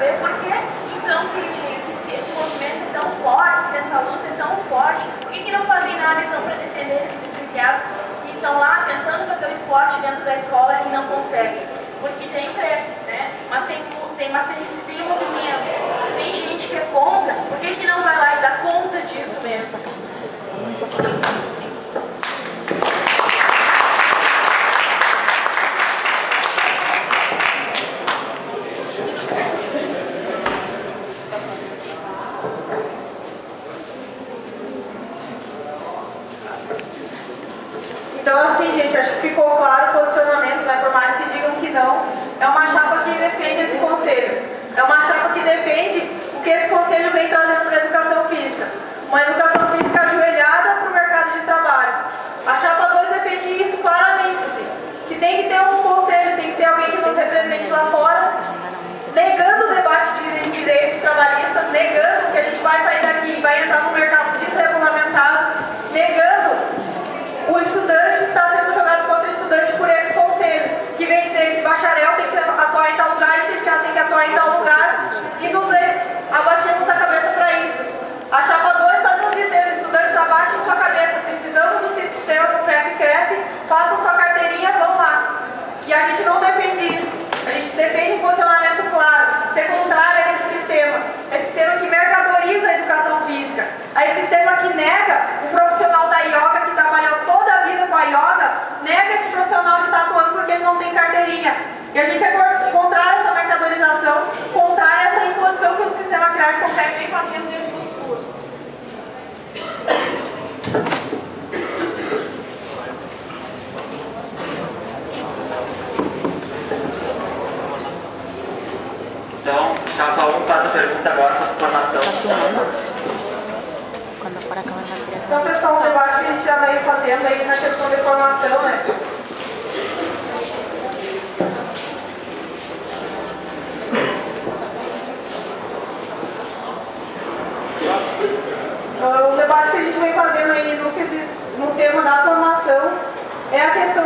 saber por que, então, que se esse movimento é tão forte, se essa luta é tão forte, por que não fazem nada, então, para defender esses licenciados que estão lá tentando fazer o esporte dentro da escola e não conseguem? Porque tem greve, né? Mas tem um movimento, se tem gente que é contra, por que não vai lá e dá conta disso mesmo? Então, assim, gente, acho que ficou claro o posicionamento, né? Por mais que digam que não, é uma chapa que defende esse conselho. É uma chapa que defende o que esse conselho vem trazendo para a educação física. Uma educação física ajoelhada para o mercado de trabalho. A chapa 2 defende isso claramente, assim. Que tem que ter um conselho, tem que ter alguém que nos represente lá fora, negando o debate de direitos trabalhistas, negando que a gente vai sair daqui e vai entrar no mercado desregulamentado, negando o estudante que está sendo jogado contra o estudante por esse conselho, que vem dizer que bacharel tem que atuar em tal lugar, licenciado tem que atuar em tal lugar, e nos abaixemos a cabeça para isso. A chapa 2 está nos dizendo, estudantes, abaixem sua cabeça, precisamos do sistema do FEF-CREF, façam sua carteirinha, vão lá. E a gente não defende isso, a gente defende um posicionamento claro, ser contrário a esse sistema que mercadoriza a educação física, a esse sistema que nega o profissional da yoga que trabalhou toda a vida com a yoga, nega esse profissional de estar atuando porque ele não tem carteirinha. E a gente é contrário a essa mercadorização, contrário a essa imposição que o sistema CREF vem fazendo dentro dos cursos. Então, chapa 1 faz a pergunta agora sobre formação. Então, pessoal, o debate que a gente já veio fazendo aí na questão de formação, né? O debate que a gente vem fazendo aí no tema da formação é a questão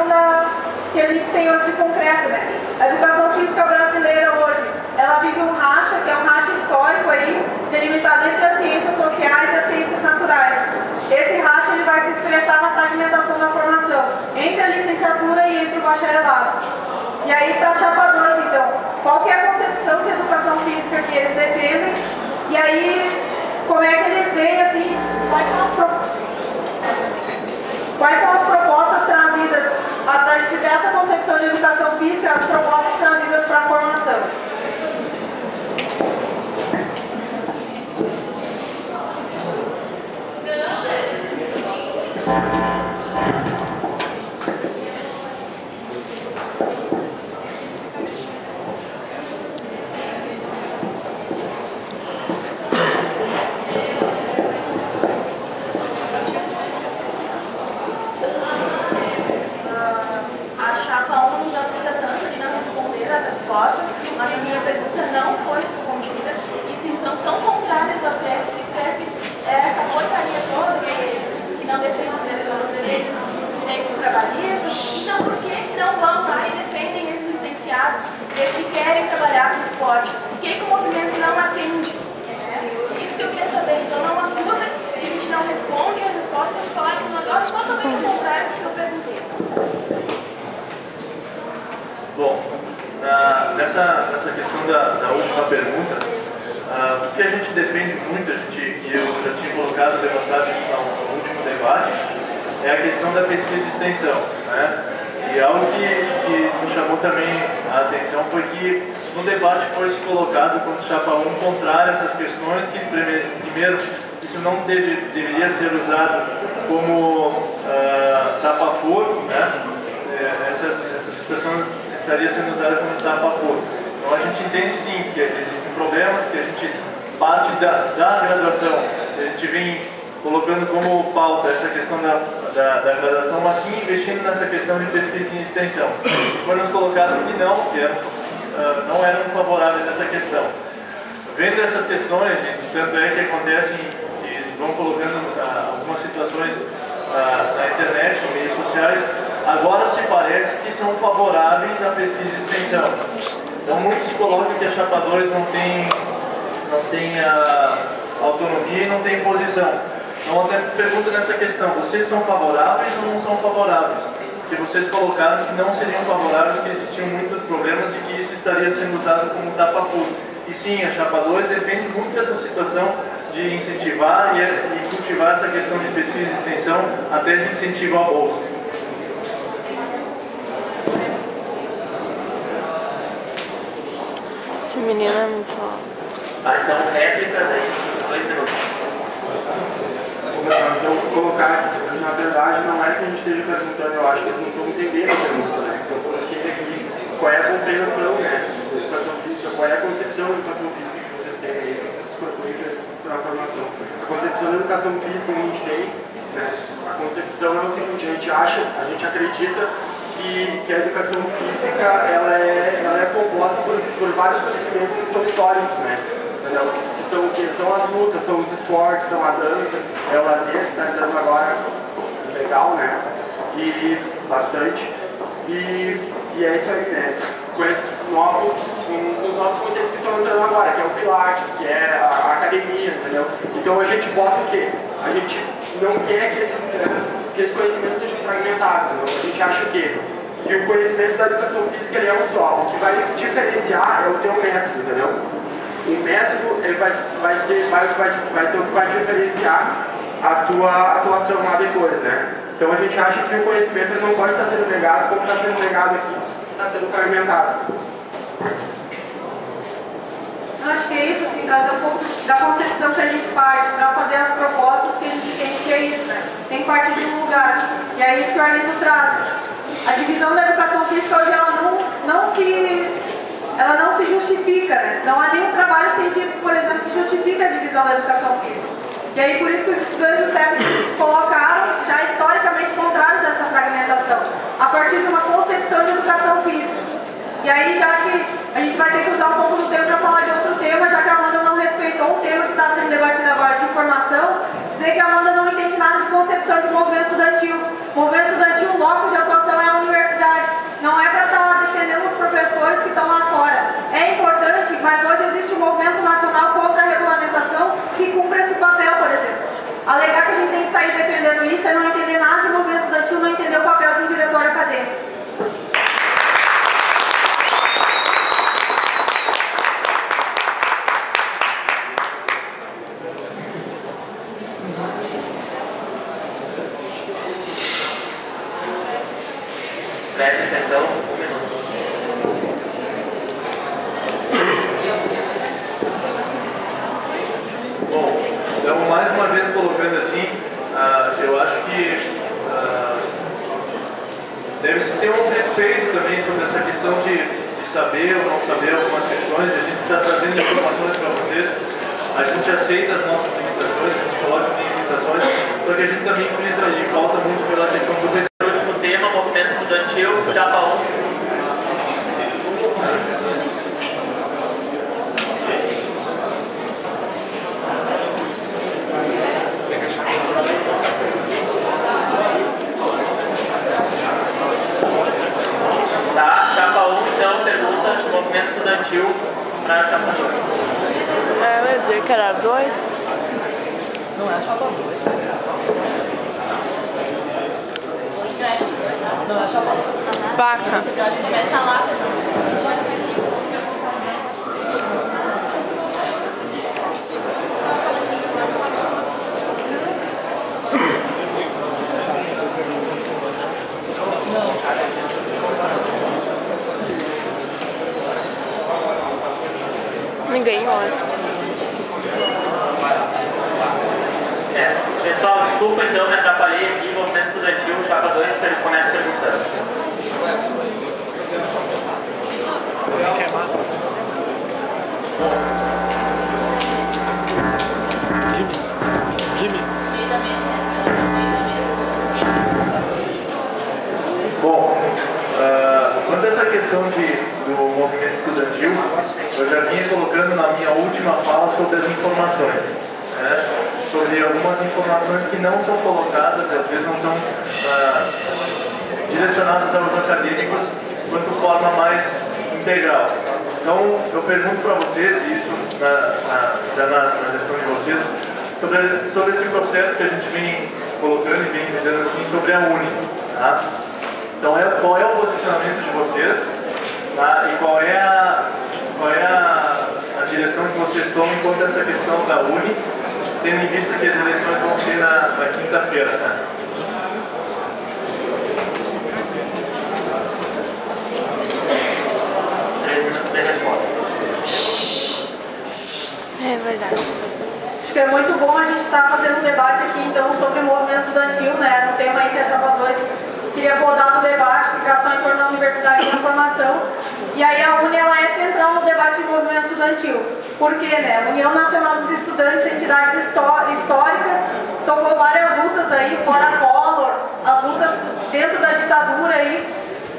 que a gente tem hoje de concreto, né? A educação física brasileira hoje, ela vive um racha, que é um racha histórico aí, delimitado entre as ciências sociais e as ciências naturais. Esse racha ele vai se expressar na fragmentação da formação, entre a licenciatura e entre o bacharelado. E aí, para a chapa 2, então, qual que é a concepção de educação física que eles defendem? E aí, como é que eles veem, assim, quais são as propostas trazidas, a partir dessa concepção de educação física, as propostas trazidas para a formação? Mas a minha pergunta não foi respondida e se são tão contrárias ao FEF, essa porcaria toda que não defende os direitos trabalhistas, então por que não vão lá e defendem esses licenciados, eles que querem trabalhar com esporte? Por que o movimento não atende? Isso que eu queria saber, então não acusa, a gente não responde, a resposta é falar que um negócio totalmente contrário do que eu perguntei. Bom, nessa questão da última pergunta, o que a gente defende muito, e eu já tinha colocado, levantado isso no último debate, é a questão da pesquisa e extensão, né? E algo que nos chamou também a atenção foi que no debate foi se colocado como chapa 1 contrário a essas questões, que primeiro isso não deveria ser usado como tapa-furo, né? Essa situação estaria sendo usada como tapa-furo. Então a gente entende sim que existem problemas, que a gente parte da graduação, a gente vem colocando como pauta essa questão da graduação, mas sim investindo nessa questão de pesquisa e extensão. Foi nos colocado que não eram favoráveis nessa questão. Vendo essas questões, tanto é que acontecem, que vão colocando algumas situações na internet, nos meios sociais, agora se parece que são favoráveis à pesquisa e extensão. Então, muito se coloca que a chapa 2 não tem a autonomia e não tem posição. Então, até pergunta nessa questão, vocês são favoráveis ou não são favoráveis? Porque vocês colocaram que não seriam favoráveis, que existiam muitos problemas e que isso estaria sendo usado como tapa-fundo. E sim, a chapa 2 depende muito dessa situação de incentivar e cultivar essa questão de pesquisa e extensão, até de incentivar bolsas. Esse menino é muito alto. Então, réplica, daí 2 minutos. Mas eu vou colocar, na verdade, não é que a gente esteja perguntando, eu acho que eles não estão entendendo a pergunta, né? Então, eu coloquei aqui qual é a compreensão, né, da educação física, qual é a concepção da educação física que vocês têm aí, que vocês procuram para a formação. A concepção da educação física que a gente tem, né, a concepção é o seguinte, a gente acredita que a educação física ela é composta por vários conhecimentos que são históricos, né? Entendeu? Que são as lutas, são os esportes, são a dança, é o lazer que está dizendo agora, legal, né? E bastante. E é isso aí, né? Com esses os novos conceitos que estão entrando agora, que é o Pilates, que é a academia, entendeu? Então a gente bota o quê? A gente não quer que esse conhecimento seja fragmentado, entendeu? A gente acha o quê? Que o conhecimento da educação física ele é um só. O que vai diferenciar é o teu método, entendeu? O método ele vai ser o que vai diferenciar a tua atuação lá depois, né? Então a gente acha que o conhecimento ele não pode estar sendo negado como está sendo negado aqui, está sendo fragmentado. Eu acho que é isso, assim, trazer um pouco da concepção que a gente parte para fazer as propostas que a gente tem, que é isso, né? Tem que partir de um lugar. E é isso que o Arlindo traz. A divisão da educação física hoje ela não se justifica, né? Não há nenhum trabalho científico, por exemplo, que justifique a divisão da educação física. E aí por isso que os estudantes do século se colocaram já historicamente contrários a essa fragmentação, a partir de uma concepção de educação física. E aí já que a gente vai ter que usar um pouco do tempo para falar de outro tema, já que a Amanda não respeitou o tema que está sendo debatido agora de formação, dizer que a Amanda não entende nada de concepção de movimento estudantil. Movimento estudantil, o locus de atuação é a universidade. Não é para estar lá defendendo os professores que estão lá fora. É importante, mas hoje existe um movimento nacional contra a regulamentação que cumpre esse papel, por exemplo. Alegar que a gente tem que sair defendendo isso é não entender nada de movimento estudantil, não entender o papel de um diretor acadêmico. Então, 1 minuto. Bom, então mais uma vez colocando assim, eu acho que deve-se ter um respeito também sobre essa questão de saber ou não saber algumas questões. A gente está trazendo informações para vocês, a gente aceita as nossas limitações, a gente coloca limitações, só que a gente também frisa e falta muito pela questão do respeito. Último tema, movimento estudantil, chapa 1. Tá, chapa 1, então, pergunta, movimento estudantil para chapa 2. Eu ia dizer que era 2. Não é a chapa 2. Não, é a chapa 2. Vaca. Começa lá. Ninguém olha. Pessoal, desculpa então, me atrapalhei aqui, movimento estudantil, chapa 2, começa perguntando. Bom, quanto a essa questão do movimento estudantil, eu já vinha colocando na minha última fala sobre as informações, né? Sobre algumas informações que não são colocadas, às vezes não são direcionadas aos acadêmicos quanto forma mais integral. Então, eu pergunto para vocês, isso já na gestão de vocês, sobre esse processo que a gente vem colocando e vem dizendo assim sobre a Uni. Tá? Então, qual é o posicionamento de vocês, tá? E qual é a direção que vocês tomam quanto a essa questão da Uni, tendo em vista que as eleições vão ser na quinta-feira. Né? É verdade. Acho que é muito bom a gente estar fazendo um debate aqui, então, sobre o movimento estudantil, né? Um tema aí que a Chapa 2 queria abordar no debate, ficação em torno da universidade e da formação. E aí a UNE, ela é central no debate de movimento estudantil. Por quê, né? A União Nacional dos Estudantes, entidades históricas, tocou várias lutas aí, fora Collor, as lutas dentro da ditadura aí,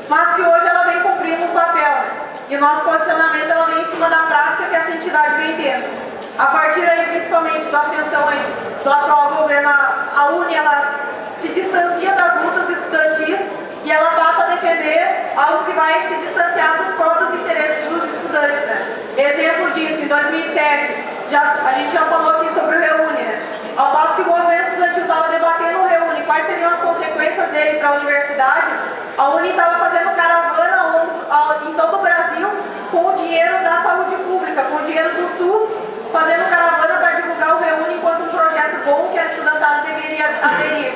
mas que hoje ela vem cumprindo um papel, né? E o nosso posicionamento, ela vem em cima da prática que essa entidade vem tendo. A partir aí, principalmente da ascensão aí do atual governo, a UNE, ela se distancia das lutas estudantis e ela passa a defender algo que vai se distanciar dos próprios interesses dos estudantes, né? Exemplo disso, em 2007, a gente já falou aqui sobre o Reúne, né? Ao passo que o movimento estudantil estava debatendo o Reúne, quais seriam as consequências dele para a universidade, a UNE estava fazendo caravana em todo o Brasil com o dinheiro da saúde pública, com o dinheiro do SUS, fazendo caravana para divulgar o Reúne enquanto um projeto bom que a estudantada deveria aderir.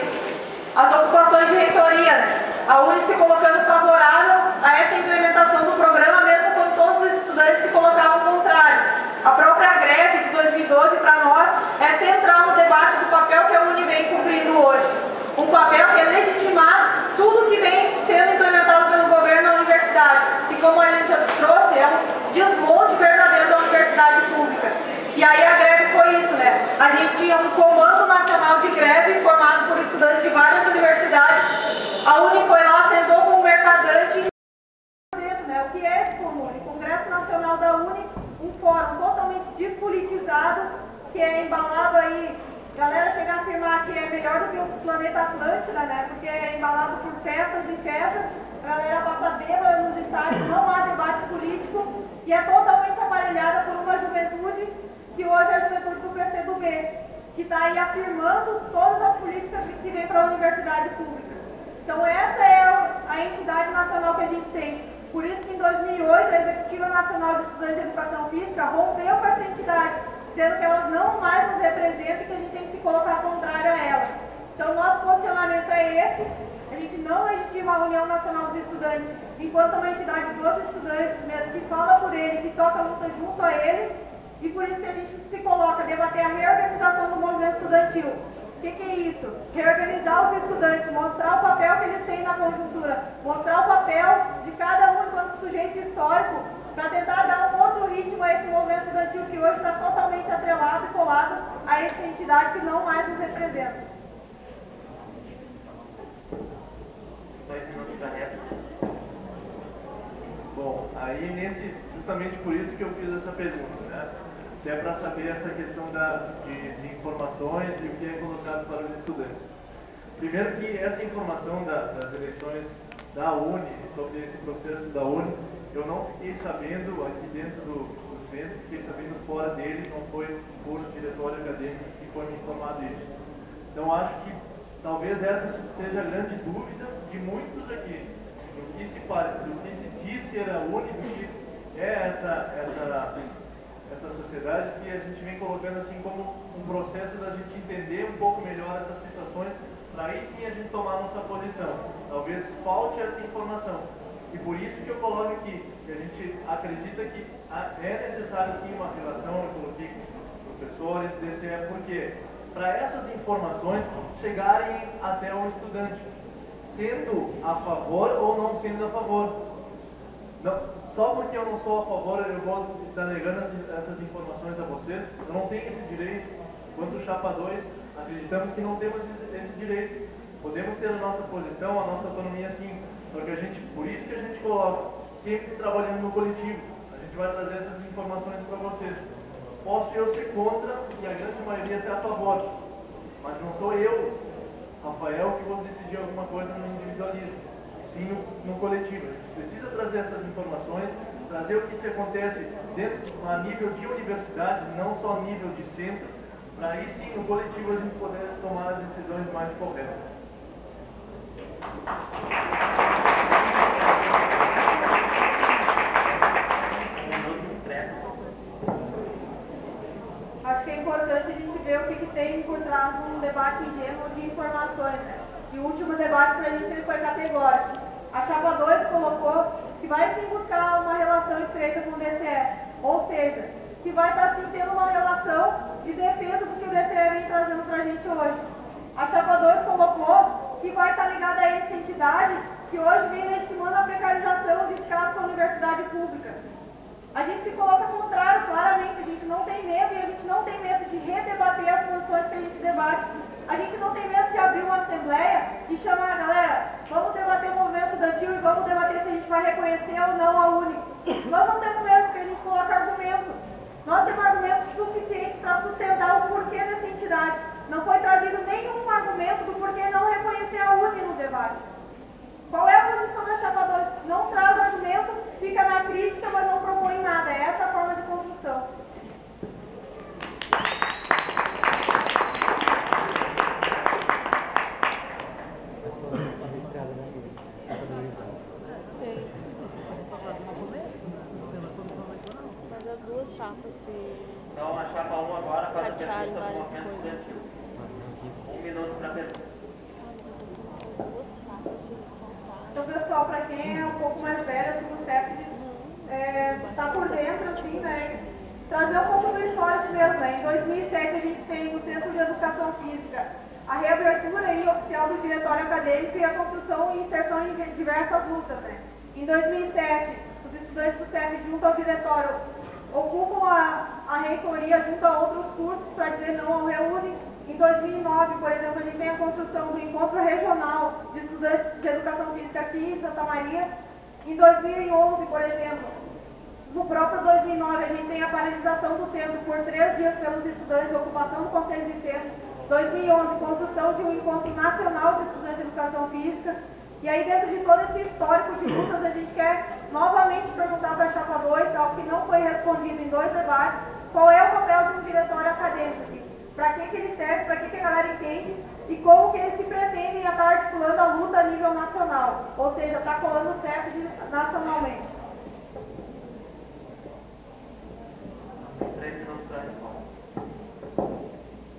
As ocupações de reitoria, né? A UNE se colocando favorável a essa implementação do programa, mesmo quando todos os estudantes se colocavam contrários. A própria greve de 2012, para nós, é central no debate do papel que a UNE vem cumprindo hoje. Um papel que é legitimar tudo que vem sendo implementado pelo governo na universidade. E como a gente já trouxe, é um desmonte verdadeiro da universidade pública. E aí a greve foi isso, né? A gente tinha um comando nacional de greve formado por estudantes de várias universidades. A UNE foi lá, sentou com o mercadante. O que é esse comune? Congresso Nacional da UNE, um fórum totalmente despolitizado, que é embalado aí. A galera chega a afirmar que é melhor do que o planeta Atlântida, né? Porque é embalado por festas e festas. A galera passa bêbada nos estádios, não há debate político e é totalmente aparelhada por uma juventude que hoje é a juventude do PCdoB, que está aí afirmando todas as políticas que vêm para a universidade pública. Então essa é a entidade nacional que a gente tem. Por isso que em 2008 a Executiva Nacional de Estudantes de Educação Física rompeu com essa entidade, dizendo que elas não mais nos representam e que a gente tem que se colocar contrário a elas. Então nosso posicionamento é esse. A gente não legitima a União Nacional dos Estudantes enquanto uma entidade dos estudantes mesmo, que fala por ele, que toca a luta junto a ele. E por isso que a gente se coloca a debater a reorganização do movimento estudantil. O que é isso? Reorganizar os estudantes, mostrar o papel que eles têm na conjuntura, mostrar o papel de cada um enquanto sujeito histórico, para tentar dar um outro ritmo a esse movimento estudantil que hoje está totalmente atrelado e colado a essa entidade que não mais nos representa. 2 minutos da réplica. Bom, aí justamente por isso que eu fiz essa pergunta, né? Que é para saber essa questão de informações e o que é colocado para os estudantes. Primeiro que essa informação das eleições da UNE, sobre esse processo da UNE, eu não fiquei sabendo aqui dentro do centro, fiquei sabendo fora dele, não foi por diretório acadêmico que foi me informado isso. Então acho que talvez essa seja a grande dúvida de muitos aqui, do que se diz ser a UNE, do que é essa sociedade, que a gente vem colocando assim como um processo da gente entender um pouco melhor essas situações, para aí sim a gente tomar a nossa posição. Talvez falte essa informação. E por isso que eu coloco aqui, que a gente acredita que é necessário sim uma relação, eu coloquei com professores, DCE, porque para essas informações chegarem até o estudante, sendo a favor ou não sendo a favor. Não, só porque eu não sou a favor, eu vou estar negando essas informações a vocês. Eu não tenho esse direito. Quanto Chapa 2, acreditamos que não temos esse direito. Podemos ter a nossa posição, a nossa autonomia sim. Só que por isso que a gente coloca, sempre trabalhando no coletivo. A gente vai trazer essas informações para vocês. Posso eu ser contra e a grande maioria ser a favor. Mas não sou eu, Rafael, que vou decidir alguma coisa no individualismo. Sim no coletivo. A gente precisa trazer essas informações, trazer o que se acontece dentro, a nível de universidade, não só a nível de centro, para aí sim, no coletivo, a gente poder tomar as decisões mais corretas. Acho que é importante a gente ver o que tem por trás de um debate ingênuo de informações, né? E o último debate para a gente ele foi categórico. A chapa 2 colocou que vai sim buscar uma relação estreita com o DCE, ou seja, que vai estar sim tendo uma relação de defesa do que o DCE vem trazendo para a gente hoje. A chapa 2 colocou que vai estar ligada a essa entidade que hoje vem legitimando a precarização de escasso da universidade pública. A gente se coloca contrário, claramente, a gente não tem medo e a gente não tem medo de redebater as posições que a gente debate. A gente não tem medo de abrir uma assembleia e chamar a galera, vamos debater o movimento estudantil e vamos debater se a gente vai reconhecer ou não a UNE. Nós não temos medo porque a gente coloca argumento. Nós temos argumentos suficientes para sustentar o porquê dessa entidade. Não foi trazido nenhum argumento do porquê não reconhecer a UNE no debate. Qual é a posição da chapa 2? Não traz argumento, fica na crítica, mas não propõe nada. É essa a forma de construção. Mas as duas chapas se... Então, a chapa 1 agora faz a Ratearem pergunta do várias movimento coisas. estudantil. 1 minuto para a pergunta. Então, pessoal, para quem é um pouco mais velho, assim, no CEP, está por dentro, assim, né? Trazer um pouco do histórico mesmo, né? Em 2007, a gente tem o Centro de Educação Física, a reabertura aí, oficial do Diretório Acadêmico e a construção e inserção em diversas lutas, né? Em 2007, os estudantes do CEP, junto ao Diretório, ocupam a reitoria junto a outros cursos para dizer não ao Reúne. Em 2009, por exemplo, a gente tem a construção do Encontro Regional de Estudantes de Educação Física aqui em Santa Maria. Em 2011, por exemplo, no próprio 2009, a gente tem a paralisação do centro por 3 dias pelos estudantes, ocupação do Conselho de Centro. 2011, construção de um Encontro Nacional de Estudantes de Educação Física. E aí, dentro de todo esse histórico de lutas, a gente quer novamente perguntar para a chapa 2, algo que não foi respondido em 2 debates, qual é o papel de um diretório acadêmico. Para que ele serve, para que a galera entende e como que eles se pretendem estar articulando a luta a nível nacional, ou seja, está colando o CEP nacionalmente. 3 minutos para a resposta.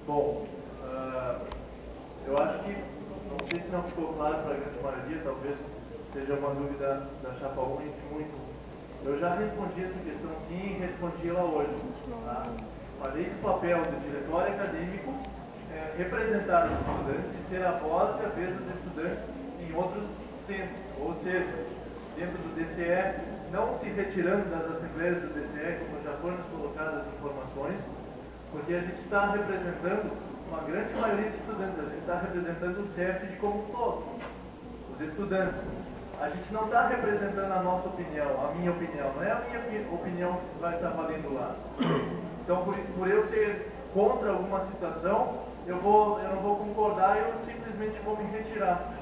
Bom, eu acho que, não sei se não ficou claro para a grande maioria, talvez seja uma dúvida da chapa 1 e de muito. Eu já respondi essa questão sim e respondi ela hoje. Tá? Falei que o papel do diretório acadêmico é representar os estudantes e ser a voz e a vez dos estudantes em outros centros. Ou seja, dentro do DCE, não se retirando das assembleias do DCE, como já foram colocadas as informações, porque a gente está representando uma grande maioria de estudantes, a gente está representando o CEF como um todo, os estudantes. A gente não está representando a nossa opinião, a minha opinião, não é a minha opinião que vai estar valendo lá. Então, por eu ser contra alguma situação, eu não vou concordar e eu simplesmente vou me retirar.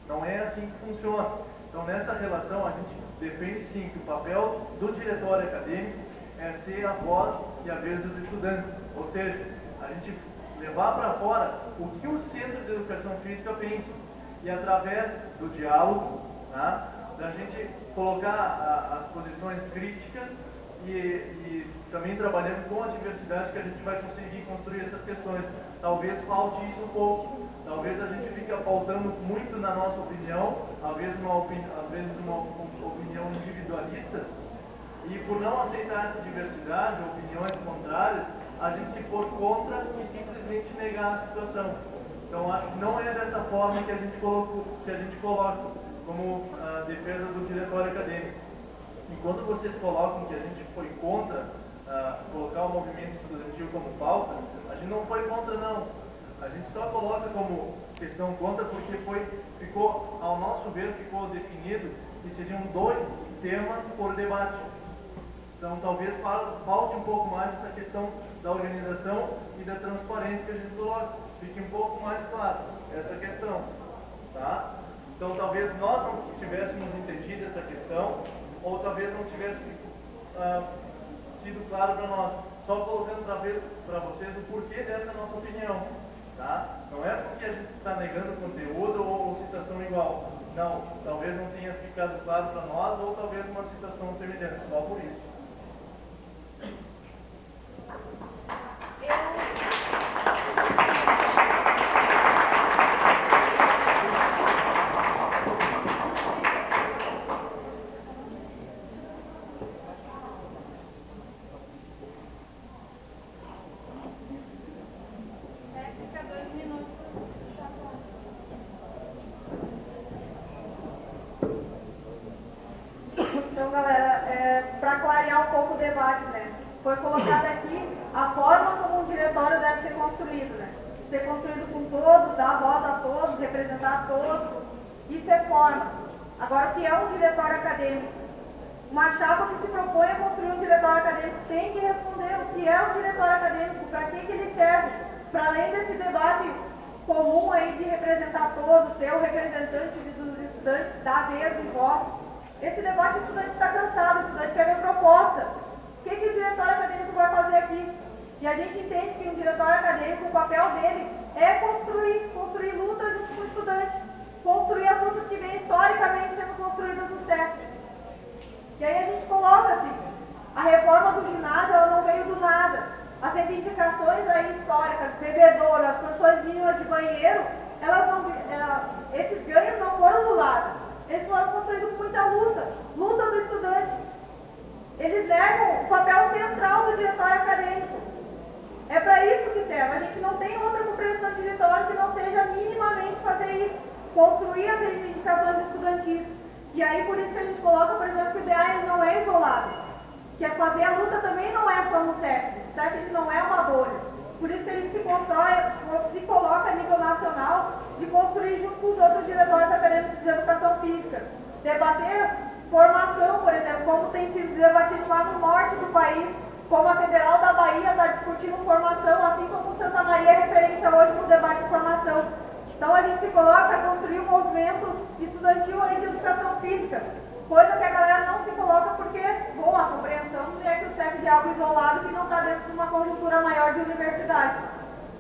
Não é assim que funciona. Então, nessa relação, a gente defende sim que o papel do diretório acadêmico é ser a voz e a vez dos estudantes. Ou seja, a gente levar para fora o que o Centro de Educação Física pensa. E através do diálogo, né, da gente colocar as posições críticas e também trabalhando com a diversidade que a gente vai conseguir construir essas questões. Talvez falte isso um pouco, talvez a gente fique pautando muito na nossa opinião, às vezes uma opinião individualista, e por não aceitar essa diversidade, opiniões contrárias, a gente se for contra e simplesmente negar a situação. Então, acho que não é dessa forma que a gente coloca como a defesa do diretório acadêmico. E quando vocês colocam que a gente foi contra colocar o movimento estudantil como pauta, a gente não foi contra, não. A gente só coloca como questão contra porque ficou, ao nosso ver, ficou definido que seriam 2 temas por debate. Então, talvez falte um pouco mais essa questão da organização e da transparência que a gente coloca. Fique um pouco mais claro essa questão, tá? Então, talvez nós não tivéssemos entendido essa questão ou talvez não tivesse sido claro para nós. Só colocando para vocês o porquê dessa nossa opinião. Tá? Não é porque a gente está negando conteúdo ou citação igual. Não, talvez não tenha ficado claro para nós, ou talvez uma citação semelhante, só por isso. Então, galera, para clarear um pouco o debate, né? Foi colocada aqui a forma como um diretório deve ser construído, né? Ser construído com todos, dar voz a todos, representar todos. Isso é forma. Agora, o que é um diretório acadêmico? Uma chapa que se propõe a construir um diretório acadêmico tem que responder o que é um diretório acadêmico, para que ele serve, para além desse debate comum aí de representar todos, ser o representante dos estudantes, dar vez e voz. Esse debate o estudante está cansado, o estudante quer ver proposta. O que o diretório acadêmico vai fazer aqui? E a gente entende que um diretório acadêmico, o papel dele é construir luta junto com o estudante, construir as lutas que vêm historicamente sendo construídas no século. E aí a gente coloca assim, a reforma do ginásio ela não veio do nada. As reivindicações aí históricas, bebedouro, as condições mínimas de banheiro, esses ganhos não foram do lado. Eles foram construídos com muita luta do estudante. Eles negam o papel central do diretório acadêmico. É para isso que serve. A gente não tem outra compreensão de diretório que não seja minimamente fazer isso, construir as reivindicações estudantis. E aí por isso que a gente coloca, por exemplo, que o DA ele não é isolado. Que fazer a luta também não é só no CEP. O CEP não é uma bolha. Por isso que ele se coloca a nível nacional de construir junto com os outros diretórios acadêmicos de educação física. Debater formação, por exemplo, como tem sido debatido lá no norte do país, como a Federal da Bahia está discutindo formação, assim como Santa Maria é referência hoje no debate de formação. Então a gente se coloca a construir um movimento estudantil aí de educação física, coisa que a galera não se coloca porque, bom, a compreensão é que o CEP de algo isolado que não está dentro de uma conjuntura maior de universidade.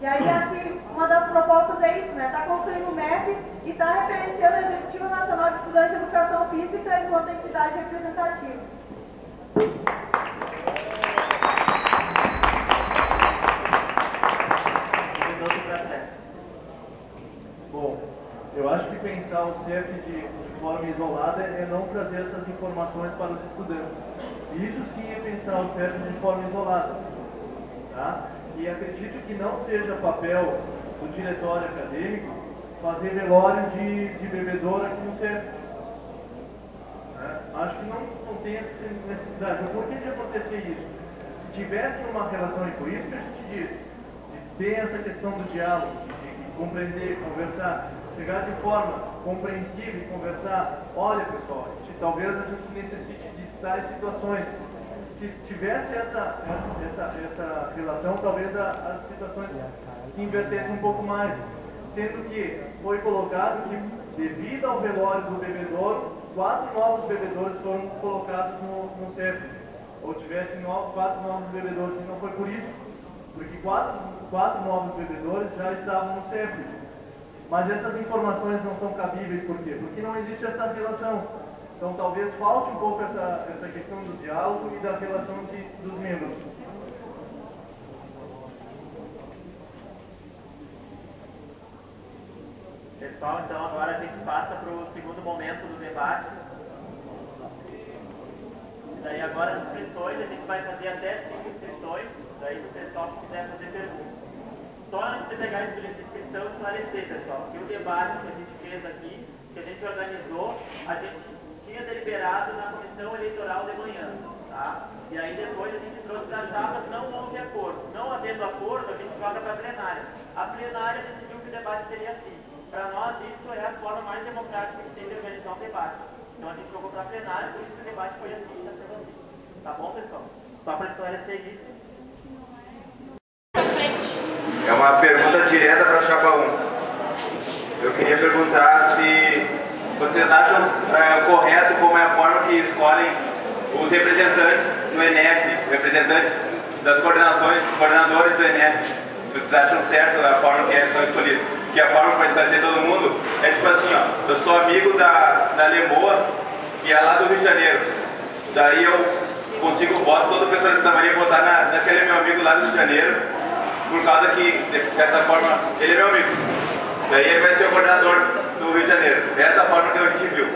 E aí acho que uma das propostas é isso, né? Está construindo o MEP e está referenciando a Executiva Nacional de Estudantes de Educação Física enquanto entidade representativa. Bom, eu acho que pensar o CEP de forma isolada é não trazer essas informações para os estudantes. Isso sim é pensar o CEP de forma isolada. Tá? E acredito que não seja papel do diretório acadêmico fazer velório de bebedouro aqui no CEP. Acho que não tem essa necessidade. Mas por que de acontecer isso? Se tivesse uma relação, e por isso que a gente diz, de ter essa questão do diálogo, de compreender, conversar, chegar de forma compreensiva e conversar, olha pessoal, talvez a gente necessite de tais situações. Se tivesse essa relação, talvez as situações se invertessem um pouco mais. Sendo que foi colocado que, devido ao velório do bebedouro, 4 novos bebedouros foram colocados no CEP. Ou tivessem 4 novos bebedouros, e não foi por isso. Porque 4 novos bebedouros já estavam no CEP. Mas essas informações não são cabíveis, por quê? Porque não existe essa relação. Então talvez falte um pouco essa questão do diálogo e da relação dos membros. Pessoal, então agora a gente passa para o segundo momento do debate. Daí agora as inscrições, a gente vai fazer até 5 inscrições, daí o pessoal que quiser fazer perguntas. Só antes de pegar esse bilhete de inscrição, esclarecer, pessoal, que o debate que a gente fez aqui, que a gente organizou, a gente tinha deliberado na comissão eleitoral de manhã, tá? E aí depois a gente trouxe para a chapa, não houve acordo. Não havendo acordo, a gente joga para a plenária. A plenária decidiu que o debate seria assim. Para nós, isso é a forma mais democrática que tem de organizar um debate. Então a gente jogou para a plenária, por isso que o debate foi assim, está sendo assim. Tá bom, pessoal? Só para esclarecer isso. É uma pergunta direta para a chapa 1. Eu queria perguntar se vocês acham correto como é a forma que escolhem os representantes do ENEP, representantes das coordenadores do ENEP, vocês acham certo a forma que eles são escolhidos? Que a forma para esclarecer todo mundo é tipo assim, ó, eu sou amigo da Lemoa, que é lá do Rio de Janeiro. Daí eu consigo voto, toda pessoa que Maria votar naquele meu amigo lá do Rio de Janeiro, por causa que, de certa forma, ele é meu amigo. Daí ele vai ser o coordenador do Rio de Janeiro. É essa forma que a gente viu.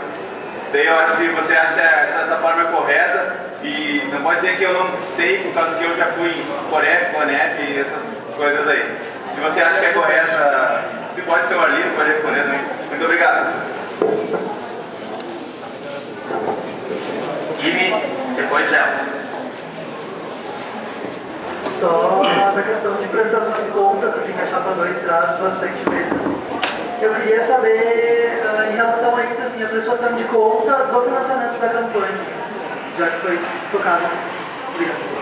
Daí eu acho que você acha essa forma correta e não pode dizer que eu não sei, por causa que eu já fui em Corep, Conep e essas coisas aí. Se você acha que é correta, se pode ser o Arlindo, pode responder também. Muito obrigado. Kimi, depois Léo. Só a questão de prestação de contas, que a chapa 2 traz bastante vezes. Eu queria saber, em relação a isso, assim, a prestação de contas do financiamento da campanha, já que foi tocado. Obrigado.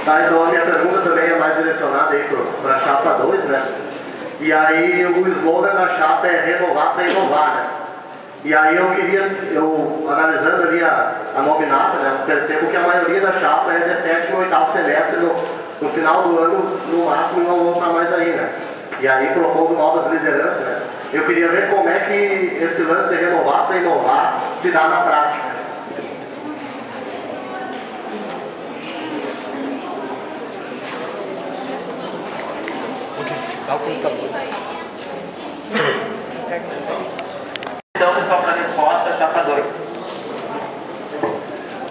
Tá, então a minha pergunta também é mais direcionada aí para a chapa 2, né? E aí o slogan da chapa é renovar para inovar, né? E aí eu analisando ali a nominata, né, eu percebo que a maioria da chapa é de 7º e 8º semestre, no final do ano, no máximo, não vão estar mais aí, né? E aí propondo novas lideranças, né? Eu queria ver como é que esse lance de renovar para inovar se dá na prática. Então, pessoal, para a resposta, chapa 2.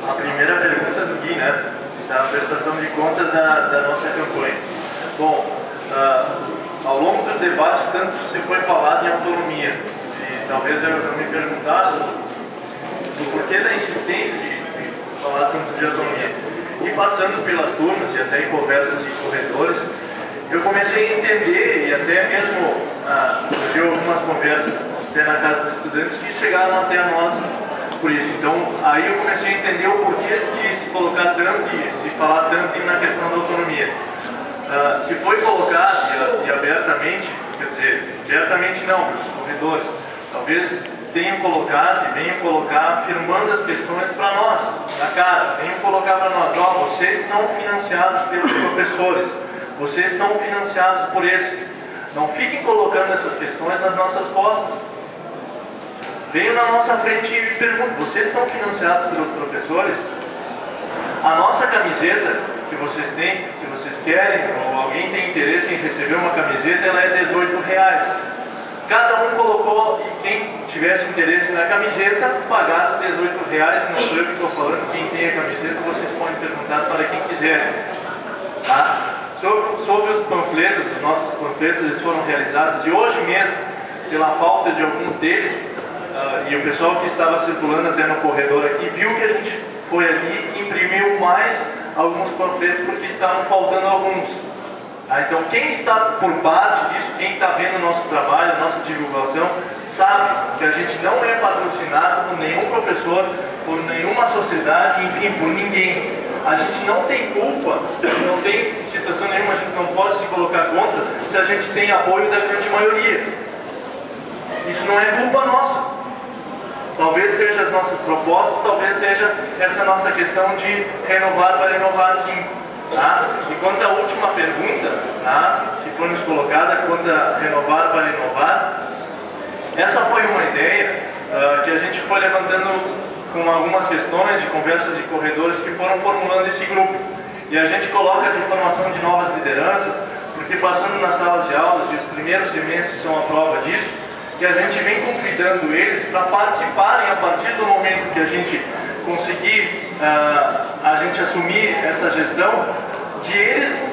A primeira pergunta do Gui, né? Da prestação de contas da nossa campanha. Bom, ao longo dos debates, tanto se foi falado em autonomia, e talvez eu me perguntasse do porquê da insistência de falar tanto de autonomia. E passando pelas turmas e até em conversas de corredores, eu comecei a entender, e até mesmo tive algumas conversas até na casa dos estudantes que chegaram até a nós por isso. Então, aí eu comecei a entender o porquê de se colocar tanto e se falar tanto na questão da autonomia. Se foi colocado e abertamente, quer dizer, abertamente não, para os corredores, talvez tenham colocado e venham colocar afirmando as questões para nós, na cara, venham colocar para nós, ó, vocês são financiados pelos professores, vocês são financiados por esses. Não fiquem colocando essas questões nas nossas costas. Venham na nossa frente e me perguntem, vocês são financiados pelos professores? A nossa camiseta que vocês têm, se vocês querem, ou alguém tem interesse em receber uma camiseta, ela é R$18. Cada um colocou, e quem tivesse interesse na camiseta, pagasse R$18, não sou eu que estou falando, quem tem a camiseta, vocês podem perguntar para quem quiserem. Tá? Sobre os panfletos, os nossos panfletos, eles foram realizados, e hoje mesmo, pela falta de alguns deles, e o pessoal que estava circulando até no corredor aqui, viu que a gente foi ali e imprimiu mais alguns panfletos, porque estavam faltando alguns. Então, quem está por parte disso, quem está vendo o nosso trabalho, a nossa divulgação, sabe que a gente não é patrocinado por nenhum professor, por nenhuma sociedade, enfim, por ninguém. A gente não tem culpa, não tem situação nenhuma, a gente não pode se colocar contra se a gente tem apoio da grande maioria. Isso não é culpa nossa. Talvez seja as nossas propostas, talvez seja essa nossa questão de renovar para inovar, sim. Tá? E quanto à última pergunta, tá, que foi nos colocada, quanto a renovar para inovar, essa foi uma ideia que a gente foi levantando com algumas questões de conversas de corredores que foram formulando esse grupo. E a gente coloca de formação de novas lideranças, porque passando nas salas de aulas, e os primeiros semestres são a prova disso, que a gente vem convidando eles para participarem a partir do momento que a gente conseguir a gente assumir essa gestão, de eles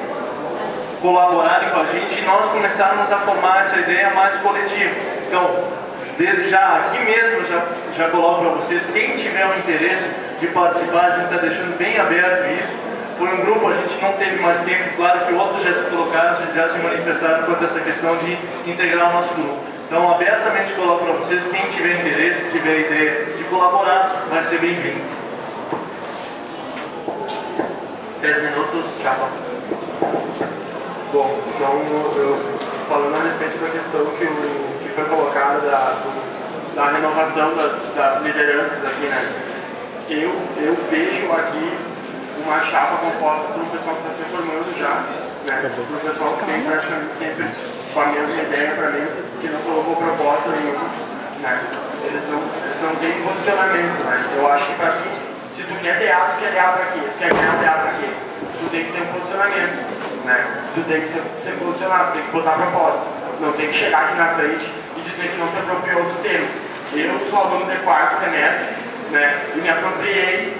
colaborarem com a gente e nós começarmos a formar essa ideia mais coletiva. Então, desde já, aqui mesmo, já coloco para vocês, quem tiver o interesse de participar, a gente está deixando bem aberto isso. Foi um grupo, a gente não teve mais tempo, claro que outros já se colocaram, já se manifestaram quanto a essa questão de integrar o nosso grupo. Então, abertamente coloco para vocês, quem tiver interesse, tiver ideia de colaborar, vai ser bem-vindo. 3 minutos, já. Bom, então eu falando a respeito da questão que foi colocada da renovação das lideranças aqui, né? Eu vejo aqui uma chapa composta por um pessoal que está se formando já, né? Por um pessoal que tem praticamente sempre com a mesma ideia para mim, que não colocou proposta nenhuma, né? Eles não têm posicionamento, né? Eu acho que para mim, se tu quer DA, tu quer DA para quê? Tu quer ganhar DA para quê? Tu tem que ter um posicionamento, né? Tu tem que ser posicionado, tu tem que botar proposta. Não tem que chegar aqui na frente e dizer que não se apropriou dos temas. Eu sou aluno de quarto semestre, né? E me apropriei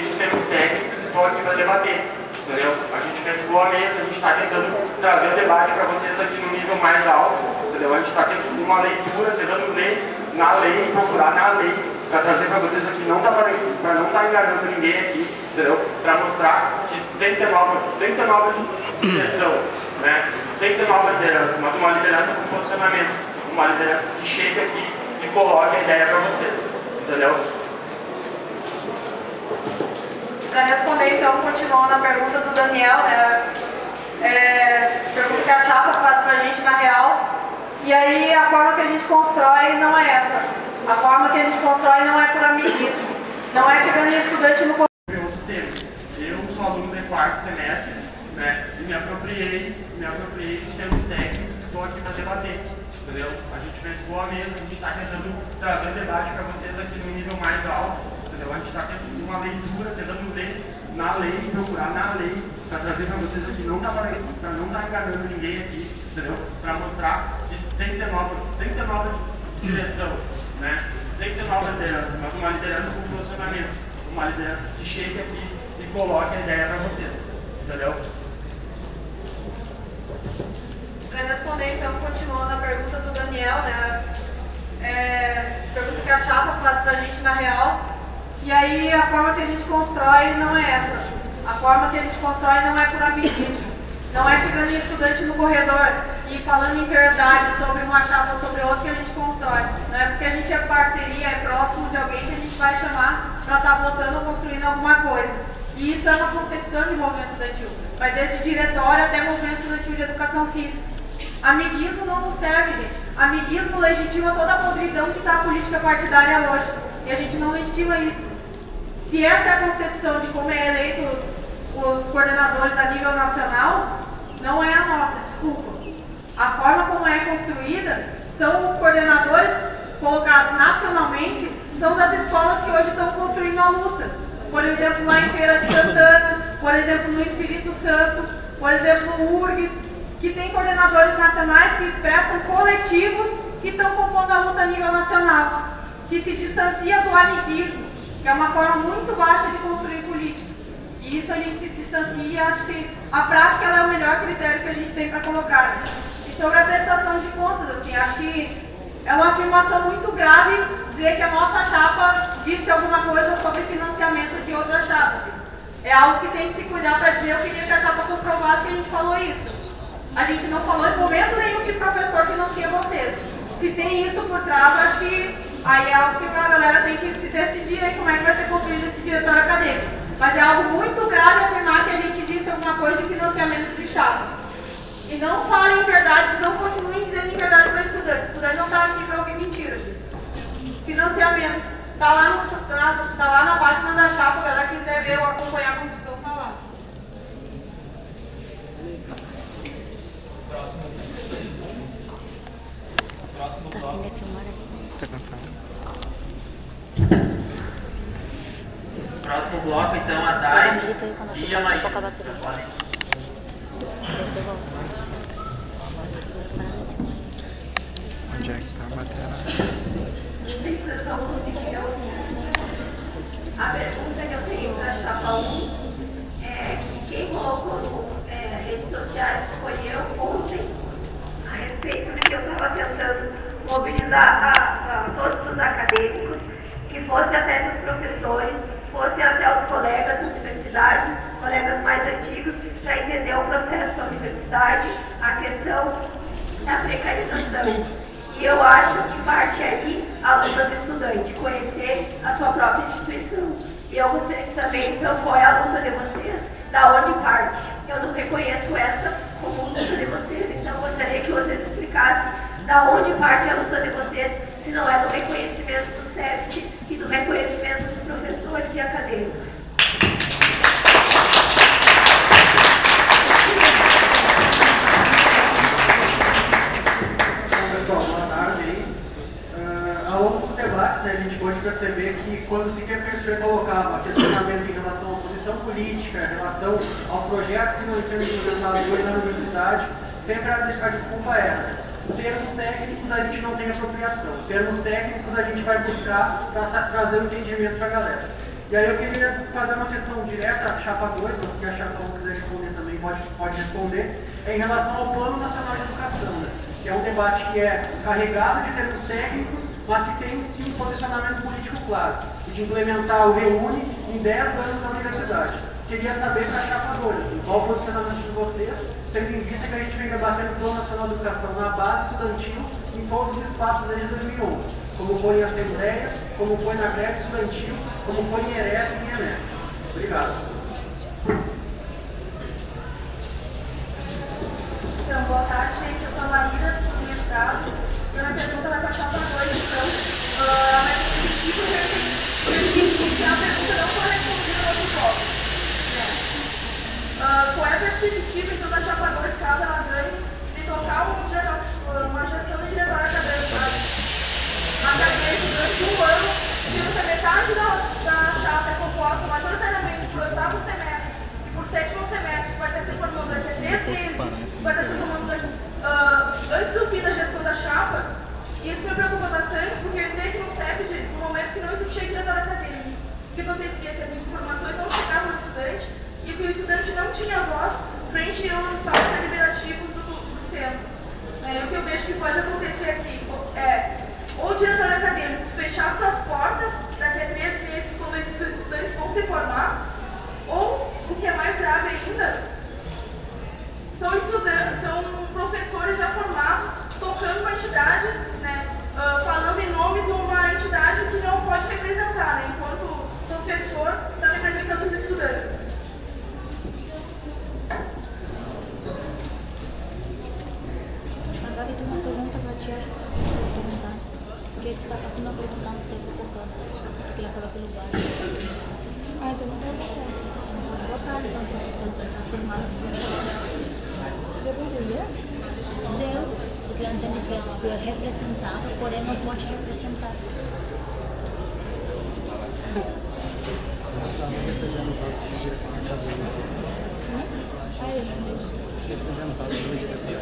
dos temas técnicos e estou aqui para debater. Entendeu? A gente pescou a mesa, a gente está tentando trazer o debate para vocês aqui no nível mais alto, entendeu? A gente está tentando uma leitura, tentando ler na lei, procurar na lei, para trazer para vocês aqui, para não estar enganando ninguém aqui, entendeu? Para mostrar que tem que ter nova direção, né? Tem que ter nova liderança, mas uma liderança com posicionamento, uma liderança que chegue aqui e coloque a ideia para vocês, entendeu? Para responder, então, continuando a pergunta do Daniel, né? Pergunta que a chapa faz para a gente na real. E aí, a forma que a gente constrói não é essa. A forma que a gente constrói não é por amiguismo. Não é chegando em estudante no outros temas. Eu sou aluno de quarto semestre, né? E me apropriei dos termos técnicos e estou aqui para debater. Entendeu? A gente pescou a mesa, a gente está tentando trazer debate para vocês aqui no nível mais alto. Entendeu? A gente está tentando uma leitura, tentando ler na lei, procurar na lei, para trazer para vocês aqui, para não estar enganando ninguém aqui, entendeu? Para mostrar que tem que ter nova direção, né? Tem que ter nova liderança, mas uma liderança com posicionamento, uma liderança que chegue aqui e coloque a ideia para vocês, entendeu? Para responder, então, continuando a pergunta do Daniel, né? Pergunta que a chapa faz para a gente na real. E aí, a forma que a gente constrói não é essa. A forma que a gente constrói não é por amiguismo. Não é chegando em estudante no corredor e falando em verdade sobre uma chapa ou sobre outra que a gente constrói. Não é porque a gente é parceria, é próximo de alguém que a gente vai chamar para estar votando ou construindo alguma coisa. E isso é uma concepção de movimento estudantil. Vai desde diretório até movimento estudantil de educação física. Amiguismo não nos serve, gente. Amiguismo legitima toda a podridão que está a política partidária hoje. E a gente não legitima isso. Se essa é a concepção de como é eleito os coordenadores a nível nacional, não é a nossa, desculpa. A forma como é construída são os coordenadores colocados nacionalmente, são das escolas que hoje estão construindo a luta. Por exemplo, lá em Feira de Santana, por exemplo, no Espírito Santo, por exemplo, no URGS, que tem coordenadores nacionais que expressam coletivos que estão compondo a luta a nível nacional, que se distancia do amiguismo, que é uma forma muito baixa de construir política. E isso a gente se distancia e acho que a prática ela é o melhor critério que a gente tem para colocar. E sobre a prestação de contas, assim, acho que é uma afirmação muito grave dizer que a nossa chapa disse alguma coisa sobre financiamento de outra chapa. Assim. É algo que tem que se cuidar para dizer, eu queria que a chapa comprovasse que a gente falou isso. A gente não falou em momento nenhum que o professor financia vocês. Se tem isso por trás, eu acho que aí é algo que a galera tem que se decidir aí como é que vai ser construído esse diretório acadêmico. Mas é algo muito grave afirmar que a gente disse alguma coisa de financiamento de chapa. E não falem em verdade, não continuem dizendo em verdade para o estudante. O estudante não está aqui para ouvir mentiras. Financiamento. Está lá na página da chapa, a galera quiser ver ou acompanhar a construção, está lá. Próximo bloco. Tá cansado. Próximo bloco, então, a Dai e a Maíra. Onde é que tá a matéria? A pergunta que eu tenho para a chapa 1 é que quem colocou nas redes sociais foi eu ontem, a respeito de que eu estava tentando mobilizar a todos os acadêmicos, que fosse até dos professores, fosse até os colegas da universidade, colegas mais antigos, para entender o processo da universidade, a questão da precarização. E eu acho que parte aí a luta do estudante, conhecer a sua própria instituição. E eu gostaria de saber, então, qual é a luta de vocês, da onde parte. Eu não reconheço essa como luta de vocês, então eu gostaria que vocês explicassem da onde parte a luta de vocês, se não é do reconhecimento do CEFT e do reconhecimento dos professores e acadêmicos. Pessoal, boa tarde aí. Ao longo dos debates, né, a gente pode perceber que quando se quer colocar questionamento em relação à posição política, em relação aos projetos que não estão implementados hoje na universidade, sempre a desculpa é: termos técnicos a gente não tem apropriação, termos técnicos a gente vai buscar para trazer o entendimento para a galera. E aí eu queria fazer uma questão direta à chapa 2, mas se a chapa 1 quiser responder também pode responder, em relação ao Plano Nacional de Educação, né? Que é um debate que é carregado de termos técnicos, mas que tem sim um posicionamento político claro, e de implementar o REUNE em 10 anos na universidade. Queria saber para a chapa 2, assim, qual o posicionamento de vocês, tendo em vista que a gente vem debatendo o Plano Nacional de Educação na base estudantil em todos os espaços desde 2011, como foi em Assembleia, como foi na greve estudantil, como foi em EREF e em ENEF. Obrigado. Então, boa tarde, gente. Eu sou a Maíra, sou do mestrado. E a minha pergunta vai para a chapa 2, então. Mas que a pergunta não foi respondida no outro bloco. Qual é a perspectiva, então, da chapa 2, caso ela ganhe, de tocar uma gestão de diretório acadêmico durante um ano, sendo que a metade da chapa é composta majoritariamente por 8º semestre e por 7º semestre, que vai estar se formando daqui a 10 meses, vai estar se formando antes do fim da gestão da chapa. E isso me preocupa bastante, porque eu entrei aqui no CEFT no momento que não existia diretório acadêmico. O que acontecia é que as informações não chegavam ao estudante e que o estudante não tinha voz frente aos espaços deliberativos do centro. O que eu vejo que pode acontecer aqui é ou o diretor acadêmico fechar suas portas daqui a 3 meses, quando esses estudantes vão se formar, ou, o que é mais grave ainda, são professores já formados, tocando uma entidade, né, falando em nome de uma entidade que não pode representar, né, enquanto professor está representando os estudantes. Agora eu tenho uma pergunta para a tia. Porque tu está passando a perguntar se tem professor, porque ela falou pelo baixo. Então não vou botar então o professor para estar formado. Deu para entender? Deus, se tu não entende que tu é representado, porém não pode representar. Representado pelo diretor.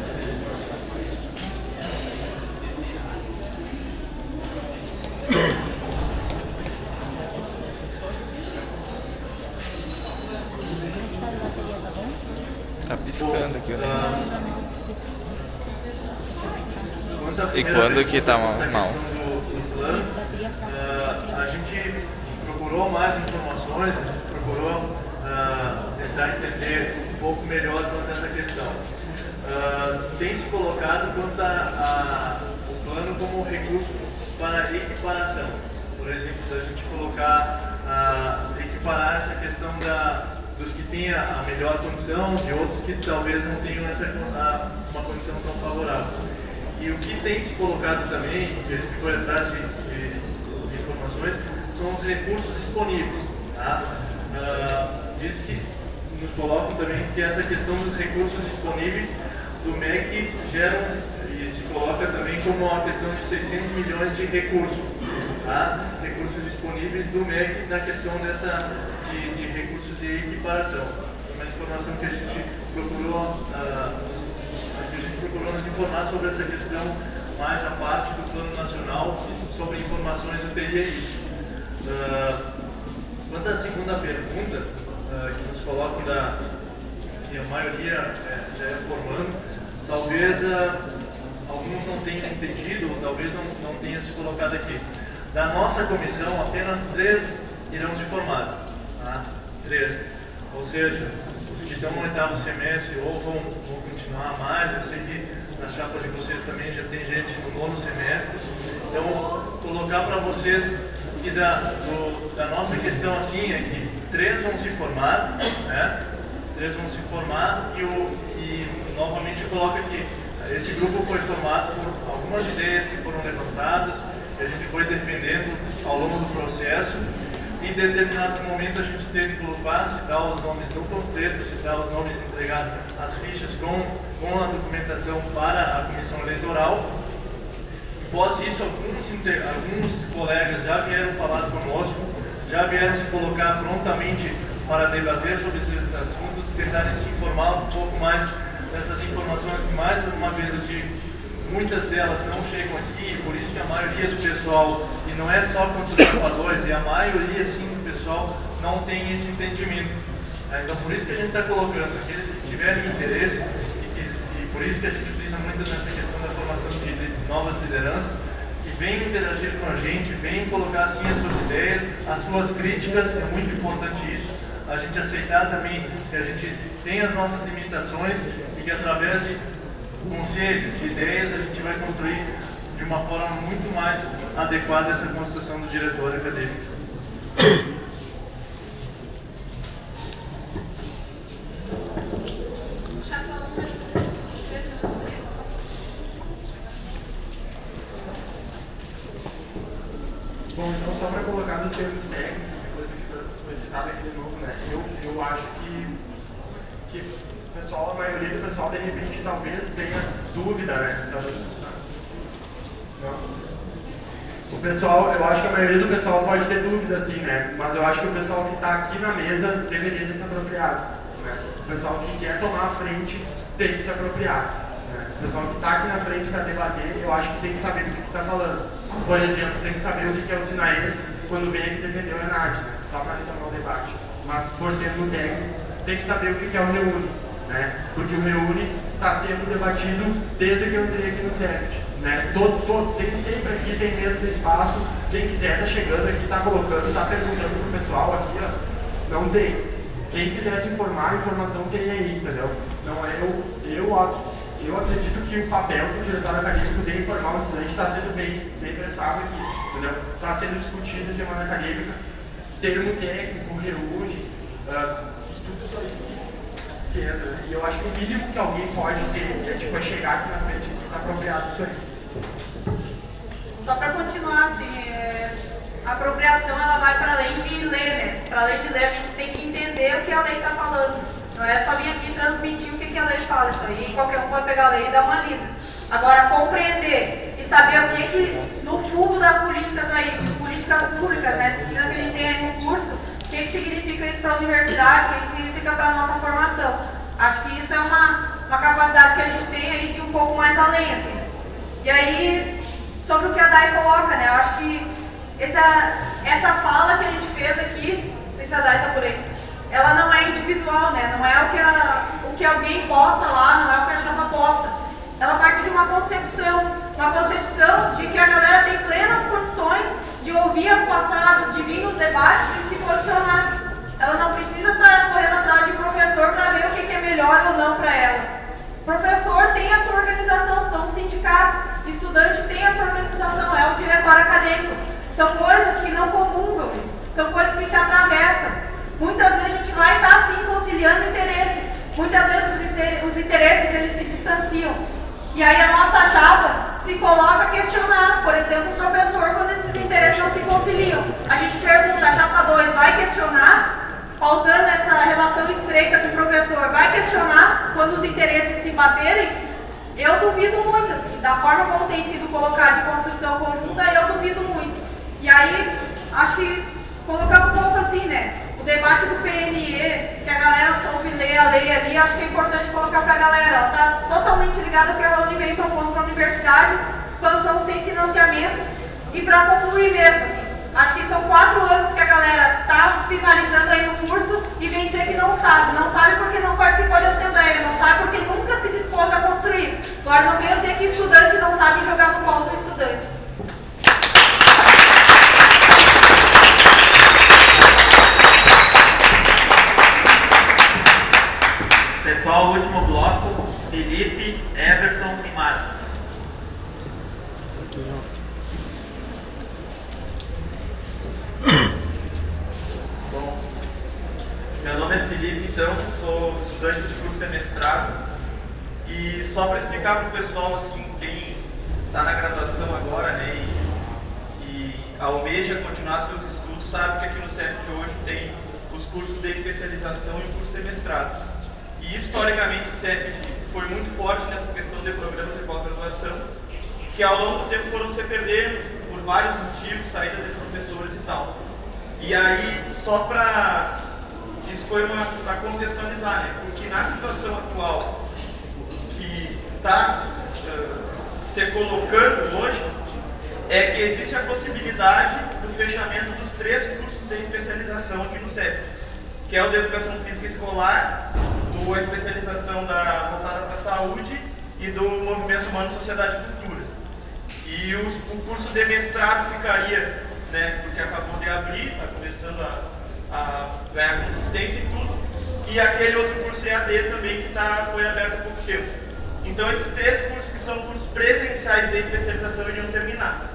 Tá piscando aqui o negócio. E quando que tá mal? A gente procurou mais informações, procurou tentar entender um pouco melhor quanto a essa questão. Tem se colocado quanto o plano como recurso para equiparação. Por exemplo, da gente colocar, equiparar essa questão dos que têm a melhor condição de outros que talvez não tenham uma condição tão favorável. E o que tem se colocado também, que a gente foi atrás de informações, são os recursos disponíveis. Tá? Diz que nos colocam também que essa questão dos recursos disponíveis do MEC geram e se coloca também como uma questão de 600 milhões de recursos. Tá? Recursos disponíveis do MEC na questão de recursos e equiparação. Uma informação que a gente procurou nos informar sobre essa questão mais a parte do Plano Nacional sobre informações do TI. Quanto à segunda pergunta, que nos coloca que a maioria já é formando, talvez alguns não tenham entendido, ou talvez não tenha se colocado aqui. Da nossa comissão, apenas 3 irão se formar. Tá? 3. Ou seja, os que estão no 8º semestre ou vão continuar mais. Eu sei que na chapa de vocês também já tem gente no 9º semestre. Então, colocar para vocês que da nossa questão assim é que 3 vão se formar, né? 3 vão se formar e novamente coloca aqui, esse grupo foi formado por algumas ideias que foram levantadas, que a gente foi defendendo ao longo do processo. Em determinados momentos a gente teve que colocar, citar os nomes do panfleto, citar os nomes, entregar as fichas com a documentação para a comissão eleitoral. Após isso, alguns colegas já vieram falar conosco, já vieram se colocar prontamente para debater sobre esses assuntos, tentarem se informar um pouco mais dessas informações que, mais uma vez, eu digo, muitas delas não chegam aqui, por isso que a maioria do pessoal, e não é só contra os salvadores, e a maioria sim do pessoal não tem esse entendimento. Então por isso que a gente está colocando aqueles que tiverem interesse, e por isso que a gente utiliza muito nessa questão da formação de novas lideranças, que venham interagir com a gente, venham colocar assim as suas ideias, as suas críticas, é muito importante isso, a gente aceitar também que a gente tem as nossas limitações e que através de conselhos, de ideias, a gente vai construir de uma forma muito mais adequada essa construção do diretório acadêmico. Bom, então só para colocar nos termos técnicos, coisa que foi citada aqui de novo, né? Eu acho que o pessoal, a maioria do pessoal, de repente, talvez tenha dúvida, né? O pessoal, eu acho que a maioria do pessoal pode ter dúvida, sim, né? Mas eu acho que o pessoal que está aqui na mesa deveria se apropriar, né? O pessoal que quer tomar a frente tem que se apropriar. O pessoal que está aqui na frente para debater, eu acho que tem que saber do que está falando. Por exemplo, tem que saber o que é o SINAES quando vem aqui defender o ENAD, né? Só para retomar o debate. Mas, por termo técnico, tem que saber o que é o REUNI, né? Porque o REUNI está sendo debatido desde que eu entrei aqui no CEFT, né? Tem sempre aqui, tem mesmo espaço, quem quiser está chegando aqui, está colocando, está perguntando para o pessoal aqui, ó, não tem. Quem quiser se informar, a informação tem aí, entendeu? Não é eu acredito que o papel do diretório acadêmico de informar o estudante está sendo bem prestado aqui, entendeu? Está sendo discutido em semana acadêmica, termo técnico, REUNI, tudo isso aí que entra, né? E eu acho que o mínimo que alguém pode ter é chegar aqui na frente e estar apropriado disso aí. Só para continuar, assim, a apropriação ela vai para além de ler, né? Para além de ler, a gente tem que entender o que a lei está falando. Não é só vir aqui transmitir o que a lei fala, isso aí qualquer um pode pegar a lei e dar uma lida. Agora, compreender e saber o que no fundo das políticas aí, políticas públicas, né, disciplina que a gente tem aí no curso, o que significa isso para a universidade, o que significa para a nossa formação. Acho que isso é uma capacidade que a gente tem aí de um pouco mais além, assim. E aí, sobre o que a Dai coloca, né, eu acho que essa fala que a gente fez aqui, não sei se a Dai está por aí, ela não é individual, né? Não é o que alguém posta lá, não é o que a chapa posta. Ela parte de uma concepção de que a galera tem plenas condições de ouvir as passadas, de vir nos debates e se posicionar. Ela não precisa estar correndo atrás de professor para ver o que é melhor ou não para ela. Professor tem a sua organização, são os sindicatos. Estudante tem a sua organização, é o diretório acadêmico. São coisas que não comungam, são coisas que se atravessam. Muitas vezes a gente vai estar assim conciliando interesses. Muitas vezes os interesses eles se distanciam. E aí a nossa chapa se coloca a questionar, por exemplo, o professor, quando esses interesses não se conciliam. A gente pergunta, a chapa 2 vai questionar, faltando essa relação estreita com o professor, vai questionar quando os interesses se baterem? Eu duvido muito, assim, da forma como tem sido colocado de construção conjunta, eu duvido muito. E aí, acho que colocar um pouco assim, né? O debate do PNE, que a galera soube ler a lei ali, acho que é importante colocar para a galera. Ela está totalmente ligada ao que a Uni veio propondo para a universidade, expansão sem financiamento. E para concluir mesmo, assim, acho que são 4 anos que a galera está finalizando aí o curso e vem dizer que não sabe porque não participou de assembleia, não sabe porque nunca se dispôs a construir. Agora não venho dizer que estudante não sabe jogar no colo do estudante. Pessoal, último bloco, Felipe, Everton e Marcos. Felipe, então, sou estudante de curso de mestrado. E só para explicar para o pessoal, assim, quem está na graduação agora, né, e almeja continuar seus estudos, sabe que aqui no CEF hoje tem os cursos de especialização e o curso de mestrado. E historicamente o CEF foi muito forte nessa questão de programas de pós-graduação, que ao longo do tempo foram se perdendo por vários motivos, saída de professores e tal. E aí, só para... Isso foi para contextualizar, né? Porque na situação atual que está se colocando hoje, é que existe a possibilidade do fechamento dos 3 cursos de especialização aqui no CEF, que é o de Educação Física Escolar, a especialização voltada para a saúde e do Movimento Humano, Sociedade e Cultura. E o curso de mestrado ficaria, né, porque acabou de abrir, está começando a ganhar consistência e tudo, e aquele outro curso EAD também que foi aberto há pouco tempo. Então esses 3 cursos que são cursos presenciais de especialização iriam terminar.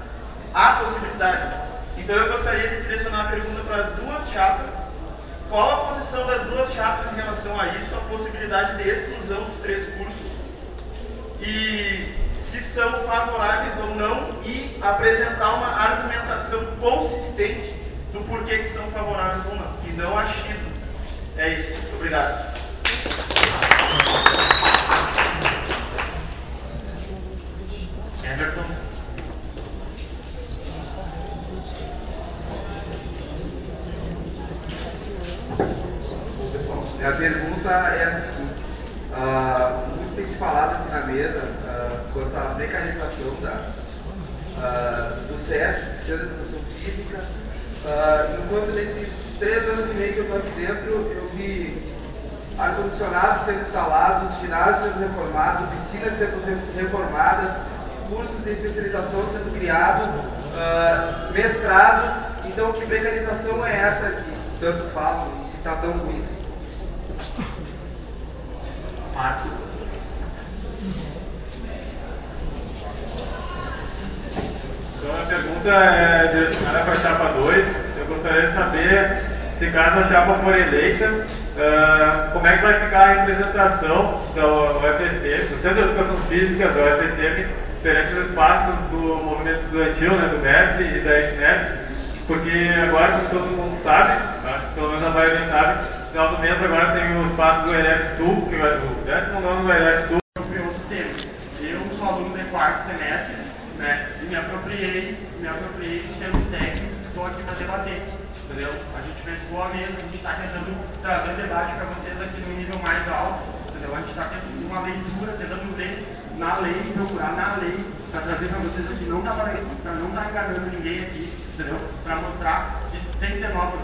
Há possibilidade. Então eu gostaria de direcionar a pergunta para as 2 chapas. Qual a posição das 2 chapas em relação a isso, a possibilidade de exclusão dos 3 cursos, e se são favoráveis ou não, e apresentar uma argumentação consistente do porquê que são favoráveis ou não, e não achismo. É isso. Obrigado. Everton. Pessoal, a pergunta é a seguinte. Muito tem se falado aqui na mesa quanto à precarização do CEF, Centro de Educação Física. Enquanto nesses 3 anos e meio que eu estou aqui dentro, eu vi ar-condicionados sendo instalados, ginásios sendo reformados, piscinas sendo reformadas, cursos de especialização sendo criados, mestrado. Então, que precarização é essa que tanto falam e se está tão ruim? Marcos. Então a pergunta é direcionada para a chapa 2. Eu gostaria de saber, se caso a chapa for eleita, como é que vai ficar a representação da UFSM, do Centro de Educação Física da UFSM, perante os espaços do movimento estudantil, né, do MEP e da ESNEP, porque agora, como todo mundo sabe, acho que pelo menos a maioria sabe, no final do mês agora tem o espaço do ELEP Sul, que vai do 19º do ELEP Sul. Sobre outros temas. Eu sou aluno de 4º semestre, né, e me apropriei dos termos técnicos e estou aqui para debater, entendeu? A gente pescou a mesa, a gente está tentando trazer debate para vocês aqui no nível mais alto, entendeu? A gente está tendo uma leitura, tentando ler na lei, procurar na lei, para trazer para vocês aqui, não para não estar enganando ninguém aqui, entendeu? Para mostrar que tem que ter nova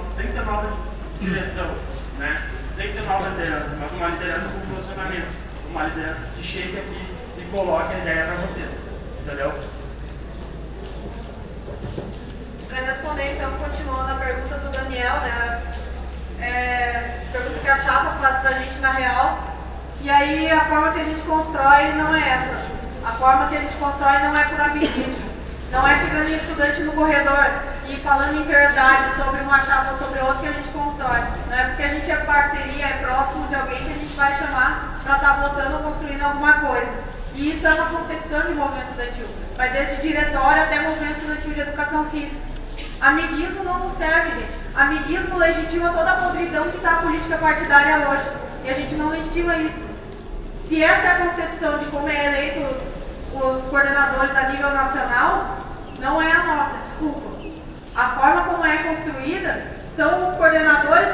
direção, né? Tem que ter nova liderança, mas uma liderança com posicionamento, uma liderança que chegue aqui e coloque a ideia para vocês, entendeu? Para responder, então, continuando a pergunta do Daniel, né? Pergunta que a chapa faz para a gente na real. E aí a forma que a gente constrói não é essa. A forma que a gente constrói não é por amiguismo. Não é chegando em estudante no corredor e falando em verdade sobre uma chapa ou sobre outra que a gente constrói. Não é porque a gente é parceria, é próximo de alguém que a gente vai chamar para estar votando ou construindo alguma coisa. E isso é uma concepção de movimento estudantil. Vai desde diretório até movimento estudantil de educação física. Amiguismo não nos serve, gente. Amiguismo legitima toda a podridão que está a política partidária hoje. E a gente não legitima isso. Se essa é a concepção de como é eleito os coordenadores a nível nacional, não é a nossa, desculpa. A forma como é construída são os coordenadores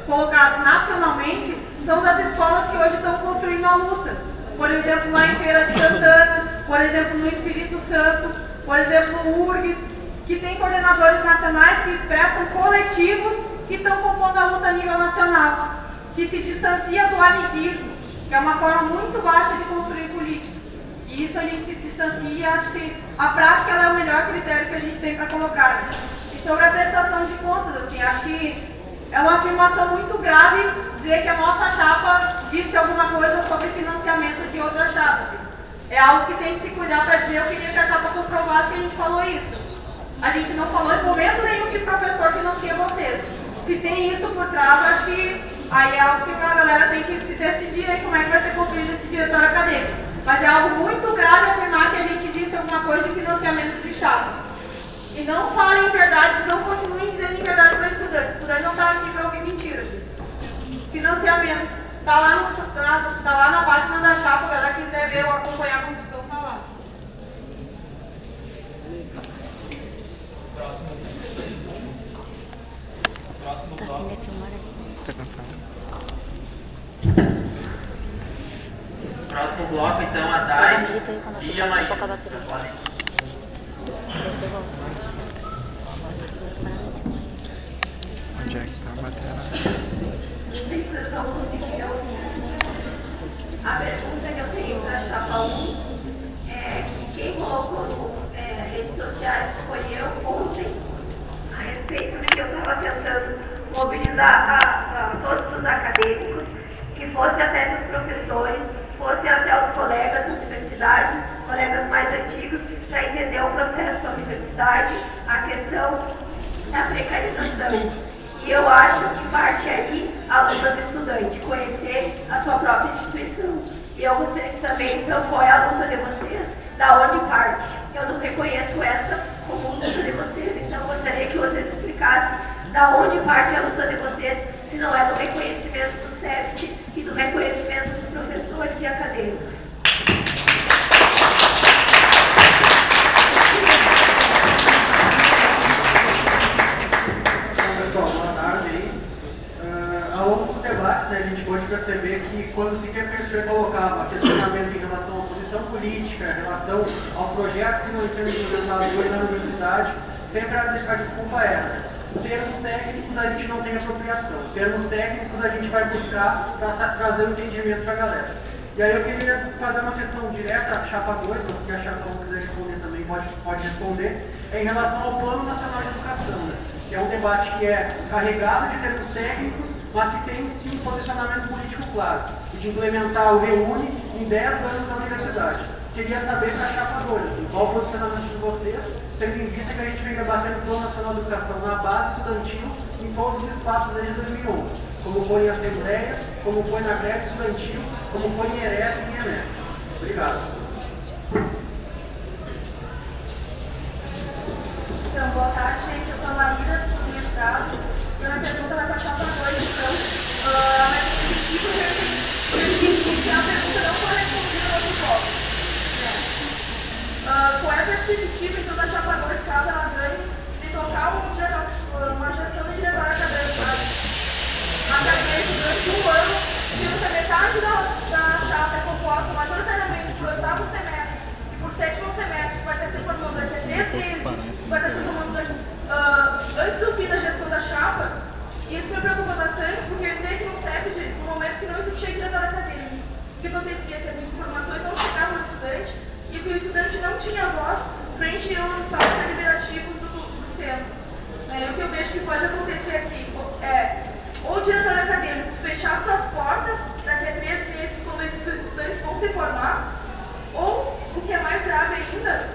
colocados nacionalmente, são das escolas que hoje estão construindo a luta. Por exemplo, lá em Feira de Santana, por exemplo, no Espírito Santo, por exemplo, no URGS, que tem coordenadores nacionais que expressam coletivos que estão compondo a luta a nível nacional, que se distancia do amiguismo, que é uma forma muito baixa de construir política. E isso a gente se distancia e acho que a prática ela é o melhor critério que a gente tem para colocar. E sobre a prestação de contas, assim, acho que é uma afirmação muito grave dizer que a nossa chapa disse alguma coisa sobre financiamento de outra chapa. Assim. É algo que tem que se cuidar para dizer. Eu queria que a chapa comprovasse que a gente falou isso. A gente não falou em momento nenhum que o professor financia vocês. Se tem isso por trás, acho que Aí é algo que a galera tem que se decidir aí como é que vai ser construído esse diretório acadêmico. Mas é algo muito grave afirmar que a gente disse alguma coisa de financiamento do Estado. E não falem verdade, não continuem dizendo verdade para estudantes. Estudantes não estão aqui para ouvir mentiras. Financiamento. Está lá na página da chapa, a galera quiser ver ou acompanhar a construção, está lá. Próximo bloco. Tá cansado. Próximo bloco, então, a Dai e a Maíra. Vocês podem. Onde é que tá a matéria? A pergunta que eu tenho para a chapa 1 é que quem colocou nas redes sociais foi eu ontem, a respeito de que eu estava tentando mobilizar a todos os acadêmicos, que fosse até os professores, fosse até os colegas da universidade, colegas mais antigos, para entender o processo da universidade, a questão da precarização. E eu acho que parte aí a luta do estudante, conhecer a sua própria instituição. E eu gostaria de saber, então, qual é a luta de vocês, da onde parte. Eu não reconheço essa como luta de vocês, então eu gostaria que vocês explicassem da onde parte a luta de vocês, se não é do reconhecimento do CEPT e do reconhecimento dos professores e acadêmicos. Ao longo dos debates, a gente pode perceber que quando se quer colocar questionamento em relação à posição política, em relação aos projetos que não estão implementados hoje na universidade, sempre a desculpa era: termos técnicos a gente não tem apropriação, termos técnicos a gente vai buscar para trazer o entendimento para a galera. E aí eu queria fazer uma questão direta à chapa 2, mas se a chapa 1 quiser responder também pode responder, em relação ao Plano Nacional de Educação, né? Que é um debate que é carregado de termos técnicos, mas que tem sim um posicionamento político claro, e de implementar o REUNE em 10 anos na universidade. Queria saber para a chapa 2, assim, qual o posicionamento de vocês, tendo em vista que a gente vem debatendo o Plano Nacional de Educação na base estudantil em todos os espaços desde 2011, como foi em Assembleia, como foi na greve estudantil, como foi em EREP e em ENEP. Obrigado. Então, boa tarde, gente. Eu sou a Maíra, do mestrado. E a minha pergunta vai para a chapa 2, então. Mas eu acredito que a pergunta não foi respondida no outro bloco. Qual é a perspectiva, então, da chapa 2, caso ela ganhe, de tocar uma gestão de diretório acadêmico durante um ano, sendo que a metade da chapa é composta majoritariamente por 8º semestre e por 7º semestre, que vai estar se formando daqui a 3 meses, vai estar se formando antes do fim da gestão da chapa. E isso me preocupa bastante, porque eu entrei aqui no CEPT no momento que não existia diretório acadêmico. O que acontecia? Que as informações não chegavam ao estudante e que o estudante não tinha voz frente aos espaços deliberativos do centro. O que eu vejo que pode acontecer aqui é ou o diretório acadêmico fechar suas portas daqui a 3 meses, quando esses estudantes vão se formar, ou, o que é mais grave ainda,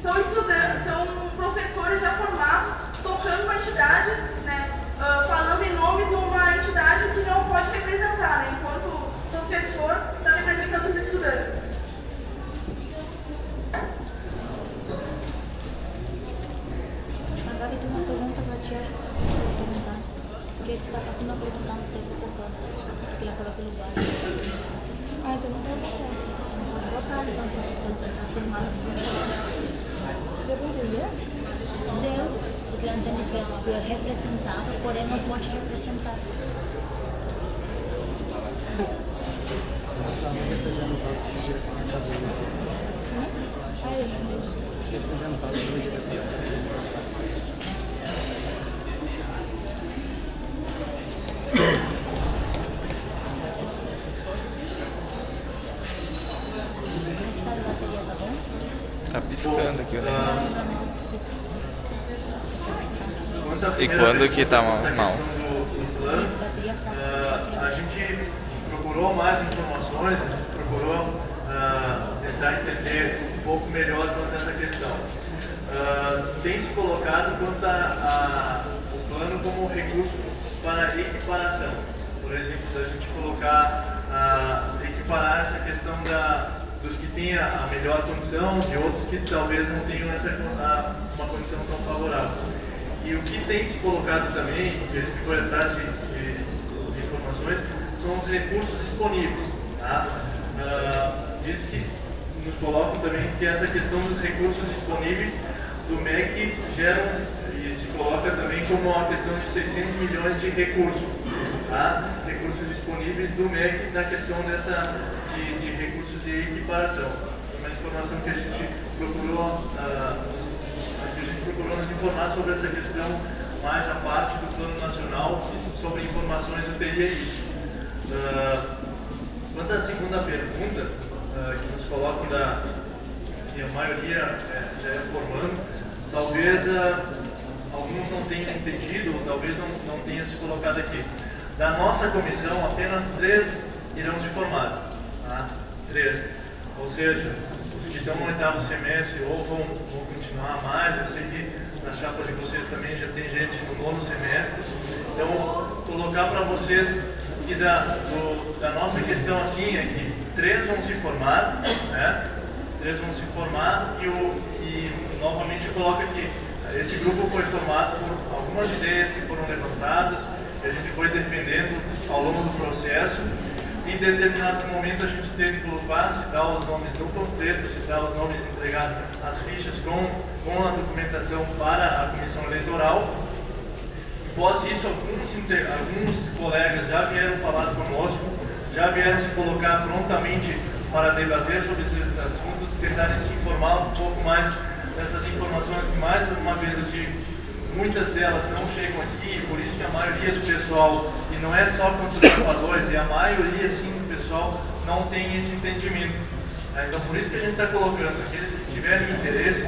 são professores já formados tocando uma entidade, né, falando em nome de uma entidade que não pode representar, né, enquanto o professor está representando os estudantes. Agora eu tenho uma pergunta para ti, perguntar. Porque tu está passando a perguntar no teu professor, porque ele acaba pelo baixo. Ah, então não vou botar. Não vou botar então, professor, para afirmar. Deu para entender? Deu. Se tu não tem defesa, tu é representado, porém não pode representar. Representado pelo diretor. Tá piscando aqui o negócio. E quando que tá mal? Do plano, a gente procurou mais informações, procurou tentar entender um pouco melhor quanto a essa questão. Tem se colocado quanto o plano como recurso para equiparação. Por exemplo, se a gente colocar, equiparar essa questão dos que têm a melhor condição de outros que talvez não tenham uma condição tão favorável. E o que tem se colocado também, que a gente foi atrás de informações, são os recursos disponíveis. Tá? Diz que nos colocam também que essa questão dos recursos disponíveis do MEC geram e se coloca também como uma questão de 600 milhões de recursos. Tá? Recursos disponíveis do MEC na questão de recursos de equiparação. Uma informação que a gente procurou nos informar sobre essa questão mais a parte do Plano Nacional sobre informações eu teria isso. Quanto à segunda pergunta, que nos colocam que a maioria já é formando, talvez alguns não tenham entendido, ou talvez não tenha se colocado aqui. Da nossa comissão, apenas 3 irão se formar. Tá? 3. Ou seja, os que estão no 8º semestre ou vão continuar mais, eu sei que na chapa de vocês também já tem gente no 9º semestre. Então, colocar para vocês que da nossa questão assim é que 3 vão se formar, né? 3 vão se formar e novamente coloca que esse grupo foi formado por algumas ideias que foram levantadas, que a gente foi defendendo ao longo do processo. Em determinado momento a gente teve que colocar, citar os nomes do panfleto, citar os nomes, entregar as fichas com a documentação para a comissão eleitoral. Após isso, alguns colegas já vieram falar conosco, já vieram se colocar prontamente para debater sobre esses assuntos, tentarem se informar um pouco mais dessas informações que, mais uma vez, eu digo, muitas delas não chegam aqui, por isso que a maioria do pessoal, e não é só contra os chapadores, e a maioria sim do pessoal não tem esse entendimento. Então por isso que a gente está colocando aqueles que tiverem interesse,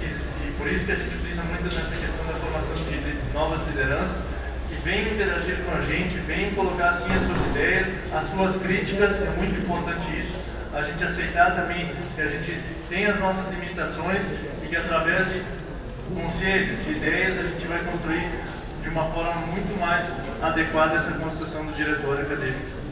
e por isso que a gente utiliza muito nessa questão da formação de novas lideranças, que venham interagir com a gente, venham colocar assim as suas ideias, as suas críticas, é muito importante isso. A gente aceitar também que a gente tem as nossas limitações e que através de conselhos, de ideias, a gente vai construir de uma forma muito mais adequada essa construção do diretório acadêmico.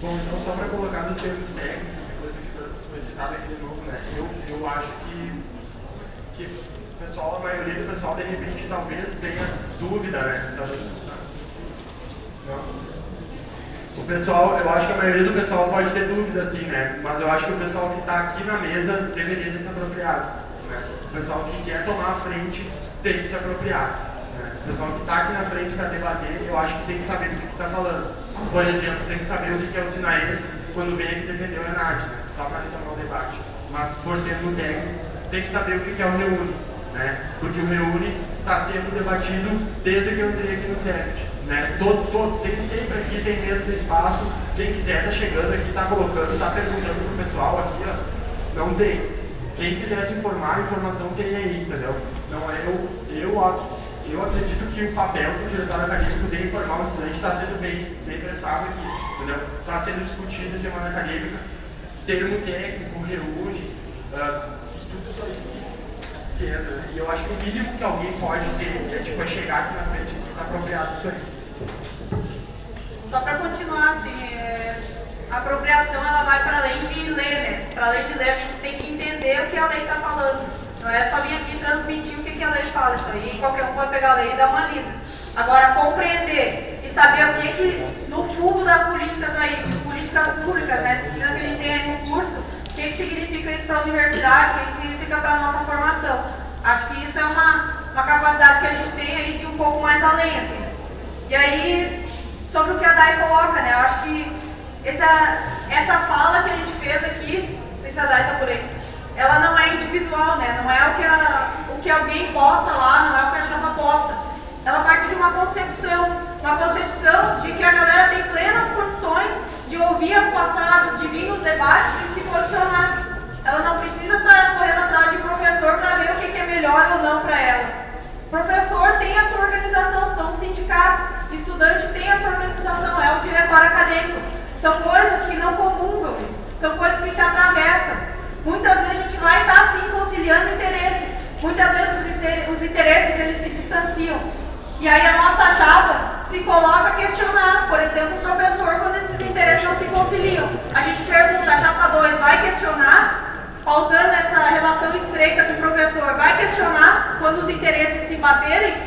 Bom, então só para colocar nos termos técnicos, coisa que foi citada aqui de novo, né? Eu acho que o pessoal, a maioria do pessoal, de repente, talvez tenha dúvida, né? Não. O pessoal, eu acho que a maioria do pessoal pode ter dúvida, sim, né? Mas eu acho que o pessoal que está aqui na mesa deveria ter se apropriado, né? O pessoal que quer tomar a frente tem que se apropriar. O pessoal que está aqui na frente para debater, eu acho que tem que saber do que está falando. Por exemplo, tem que saber o que é o SINAES quando vem aqui defender o ENAD, né? Só para retomar o debate. Mas, por termo técnico, tem que saber o que é o REUNI, né? Porque o REUNI está sendo debatido desde que eu entrei aqui no CEFT, né? Tem sempre aqui, tem mesmo espaço, quem quiser está chegando aqui, está colocando, está perguntando para o pessoal aqui, ó, não tem. Quem quiser se informar, a informação tem aí, entendeu? Não é eu acredito que o papel do diretório acadêmico de informar o estudante está sendo bem prestado aqui, entendeu? Está sendo discutido em semana acadêmica, termo técnico, REUNI, tudo isso aí que entra. E eu acho que o mínimo que alguém pode ter é chegar aqui na frente e estar apropriado disso aí. Só para continuar, assim, a apropriação ela vai para além de ler, né? Para além de ler, a gente tem que entender o que a lei está falando. Não é só vir aqui transmitir o que a lei fala. Isso aí qualquer um pode pegar a lei e dar uma lida. Agora, compreender e saber o que no fundo das políticas aí, de políticas públicas, né? Disciplina que a gente tem aí no curso, o que significa isso para a universidade, o que significa para a nossa formação. Acho que isso é uma capacidade que a gente tem aí de um pouco mais além, assim. E aí, sobre o que a Dai coloca, né? Eu acho que essa fala que a gente fez aqui, não sei se a Dai está por aí, ela não é individual, né? Não é o que alguém posta lá, não é o que a chapa posta. Ela parte de uma concepção de que a galera tem plenas condições de ouvir as passadas, de vir nos debates e se posicionar. Ela não precisa estar correndo atrás de professor para ver o que é melhor ou não para ela. O professor tem a sua organização, são os sindicatos. O estudante tem a sua organização, é o diretório acadêmico. São coisas que não comungam, são coisas que se atravessam. Muitas vezes a gente vai estar assim conciliando interesses. Muitas vezes os interesses eles se distanciam. E aí a nossa chapa se coloca a questionar, por exemplo, o professor, quando esses interesses não se conciliam. A gente pergunta, a chapa 2 vai questionar, faltando essa relação estreita com o professor, vai questionar quando os interesses se baterem?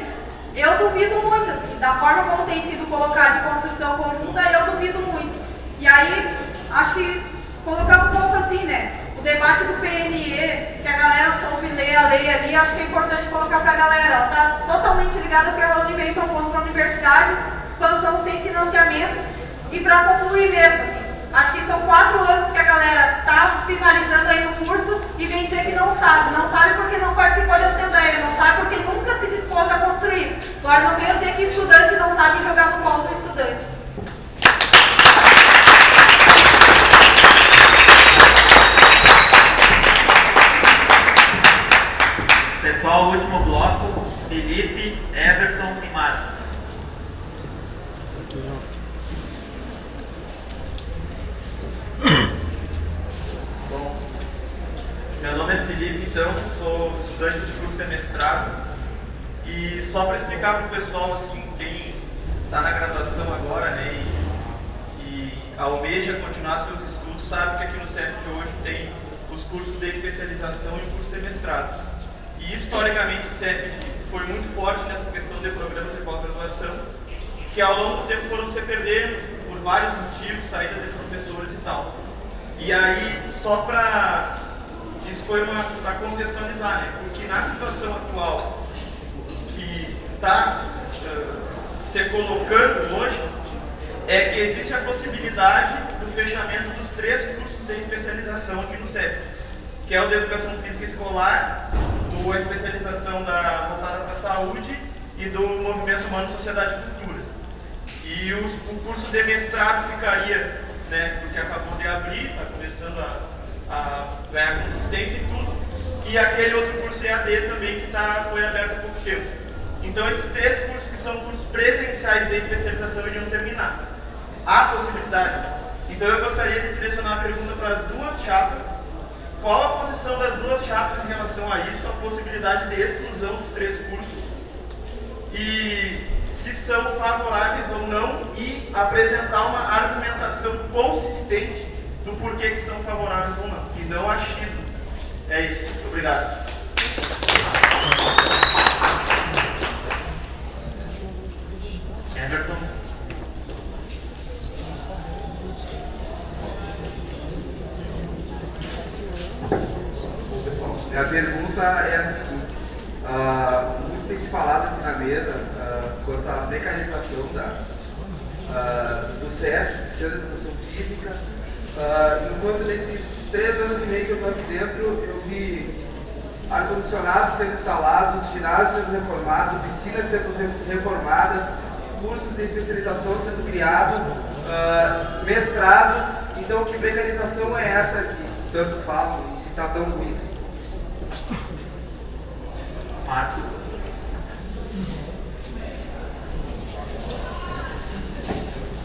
Eu duvido muito, assim, da forma como tem sido colocado de construção conjunta, eu duvido muito. E aí, acho que colocar um pouco assim, né? O debate do PNE, que a galera soube ler a lei ali, acho que é importante colocar para a galera. Ela está totalmente ligada ao que a onde veio propondo para a universidade, expansão sem financiamento, e para concluir mesmo, assim. Acho que são 4 anos que a galera está finalizando aí no curso e vem dizer que não sabe porque não participou de assembleia, não sabe porque nunca se dispôs a construir. Agora não venho dizer que estudante não sabe jogar no colo do estudante. Pessoal, último bloco, Felipe, Everton e Marcos. Bom, meu nome é Felipe, então, sou estudante de curso de mestrado e só para explicar para o pessoal, assim, quem está na graduação agora, né, e almeja continuar seus estudos, sabe que aqui no CEP de hoje tem os cursos de especialização e o curso de mestrado. E historicamente o CEP foi muito forte nessa questão de programas de pós-graduação, que ao longo do tempo foram se perdendo por vários motivos, saída de professores e tal. E aí, só para... isso foi para contextualizar, né? Porque na situação atual que está se colocando hoje, é que existe a possibilidade do fechamento dos 3 cursos de especialização aqui no CEP, que é o de Educação Física Escolar, a especialização voltada para a saúde e do Movimento Humano, Sociedade e Cultura. E o curso de mestrado ficaria, né, porque acabou de abrir, está começando a ganhar consistência e tudo, e aquele outro curso EAD também que foi aberto há pouco tempo. Então esses 3 cursos que são cursos presenciais de especialização iriam terminar. Há possibilidade. Então eu gostaria de direcionar a pergunta para as 2 chapas. Qual a posição das 2 chapas em relação a isso, a possibilidade de exclusão dos 3 cursos, e se são favoráveis ou não, e apresentar uma argumentação consistente do porquê que são favoráveis ou não, e não achismo. É isso. Obrigado. Everton. A pergunta é a seguinte: muito tem se falado aqui na mesa quanto à mecanização do CEF, Centro de Educação Física. Enquanto nesses 3 anos e meio que eu estou aqui dentro, eu vi ar-condicionados sendo instalados, ginásios sendo reformados, piscinas sendo reformadas, cursos de especialização sendo criados, mestrado. Então, que mecanização é essa que tanto falam e se está tão ruim? Marcos.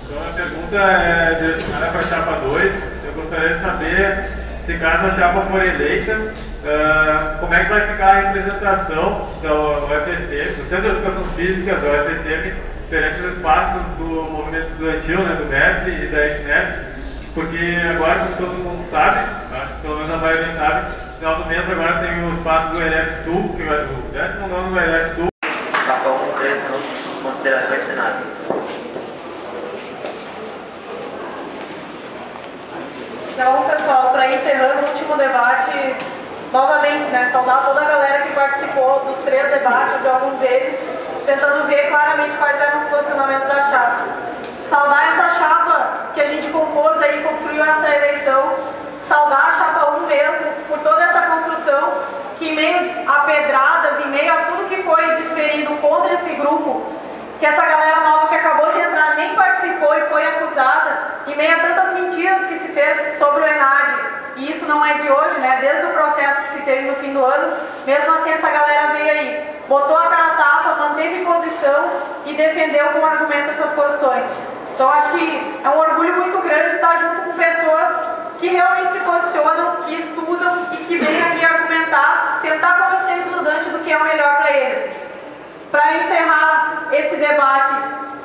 Então a pergunta é direcionada para a chapa 2. Eu gostaria de saber, se caso a chapa for eleita, como é que vai ficar a representação da UFSM, do Centro de Educação Física da UFSM, perante os espaços do movimento estudantil, né, do MEF e da ESNEP, porque agora, como todo mundo sabe, acho que pelo menos a maioria sabe, no final do mês agora tem o espaço do ELEF Sul, que vai o 19º do ELEF Sul. Papel com 3 minutos, considerações finais. Então, pessoal, para ir encerrando o último debate, novamente, né, saudar toda a galera que participou dos 3 debates, de alguns deles, tentando ver claramente quais eram os posicionamentos da chapa. Saudar essa chapa que a gente compôs aí, construiu essa eleição, saudar a chapa 1 mesmo, por toda essa construção, que em meio a pedradas, em meio a tudo que foi desferido contra esse grupo, que essa galera nova que acabou de entrar nem participou e foi acusada, em meio a tantas mentiras que se fez sobre o ENAD, e isso não é de hoje, né? Desde o processo que se teve no fim do ano, mesmo assim essa galera veio aí, botou a cara a tapa, manteve posição e defendeu com argumento essas posições. Então acho que é um orgulho muito grande estar junto com pessoas que realmente se posicionam, que estudam e que vêm aqui argumentar, tentar convencer o estudante do que é o melhor para eles. Para encerrar esse debate,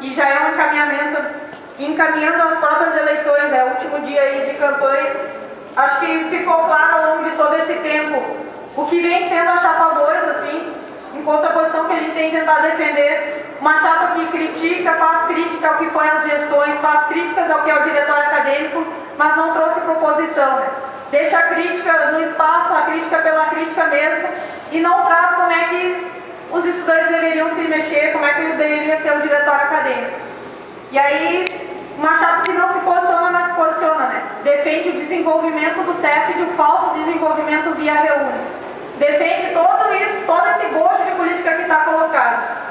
e já é um encaminhamento, encaminhando as próprias eleições, né, o último dia aí de campanha, acho que ficou claro ao longo de todo esse tempo o que vem sendo a chapa 2, assim, em contraposição que a gente tem tentado defender, uma chapa que critica, faz crítica ao que foi as gestões, faz críticas ao que é o diretório acadêmico, mas não trouxe proposição, né? Deixa a crítica no espaço, a crítica pela crítica mesmo, e não traz como é que os estudantes deveriam se mexer, como é que deveria ser o diretório acadêmico. E aí, uma chapa que não se posiciona, mas se posiciona, né? Defende o desenvolvimento do CEPD, o falso desenvolvimento via Reúne. Defende todo esse bojo de política que está colocado.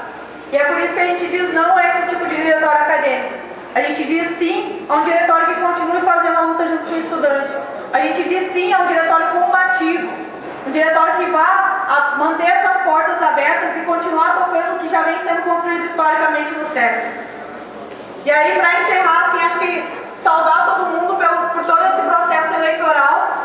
E é por isso que a gente diz não a esse tipo de diretório acadêmico. A gente diz sim a um diretório que continue fazendo a luta junto com o estudante. A gente diz sim a um diretório combativo. Um diretório que vá manter essas portas abertas e continuar tocando o que já vem sendo construído historicamente no CEPD. E aí, para encerrar, assim, acho que saudar todo mundo por todo esse processo eleitoral,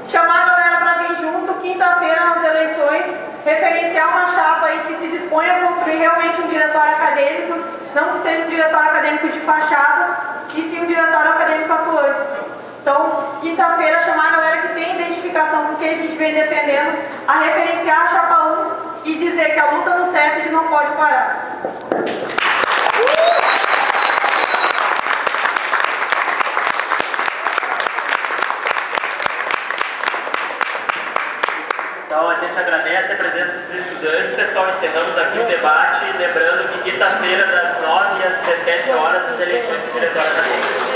chamar a galera para vir junto, quinta-feira nas eleições, referenciar uma chapa aí que se dispõe a construir realmente um diretório acadêmico, não que seja um diretório acadêmico de fachada, e sim um diretório acadêmico atuante. Assim. Então, quinta-feira, chamar a galera que tem identificação com o que a gente vem defendendo, a referenciar a chapa 1 e dizer que a luta no CEPD não pode parar. Então a gente agradece a presença dos estudantes. Pessoal, encerramos aqui o debate, lembrando que quinta-feira das 9 às 17 horas as eleições do diretório acadêmico.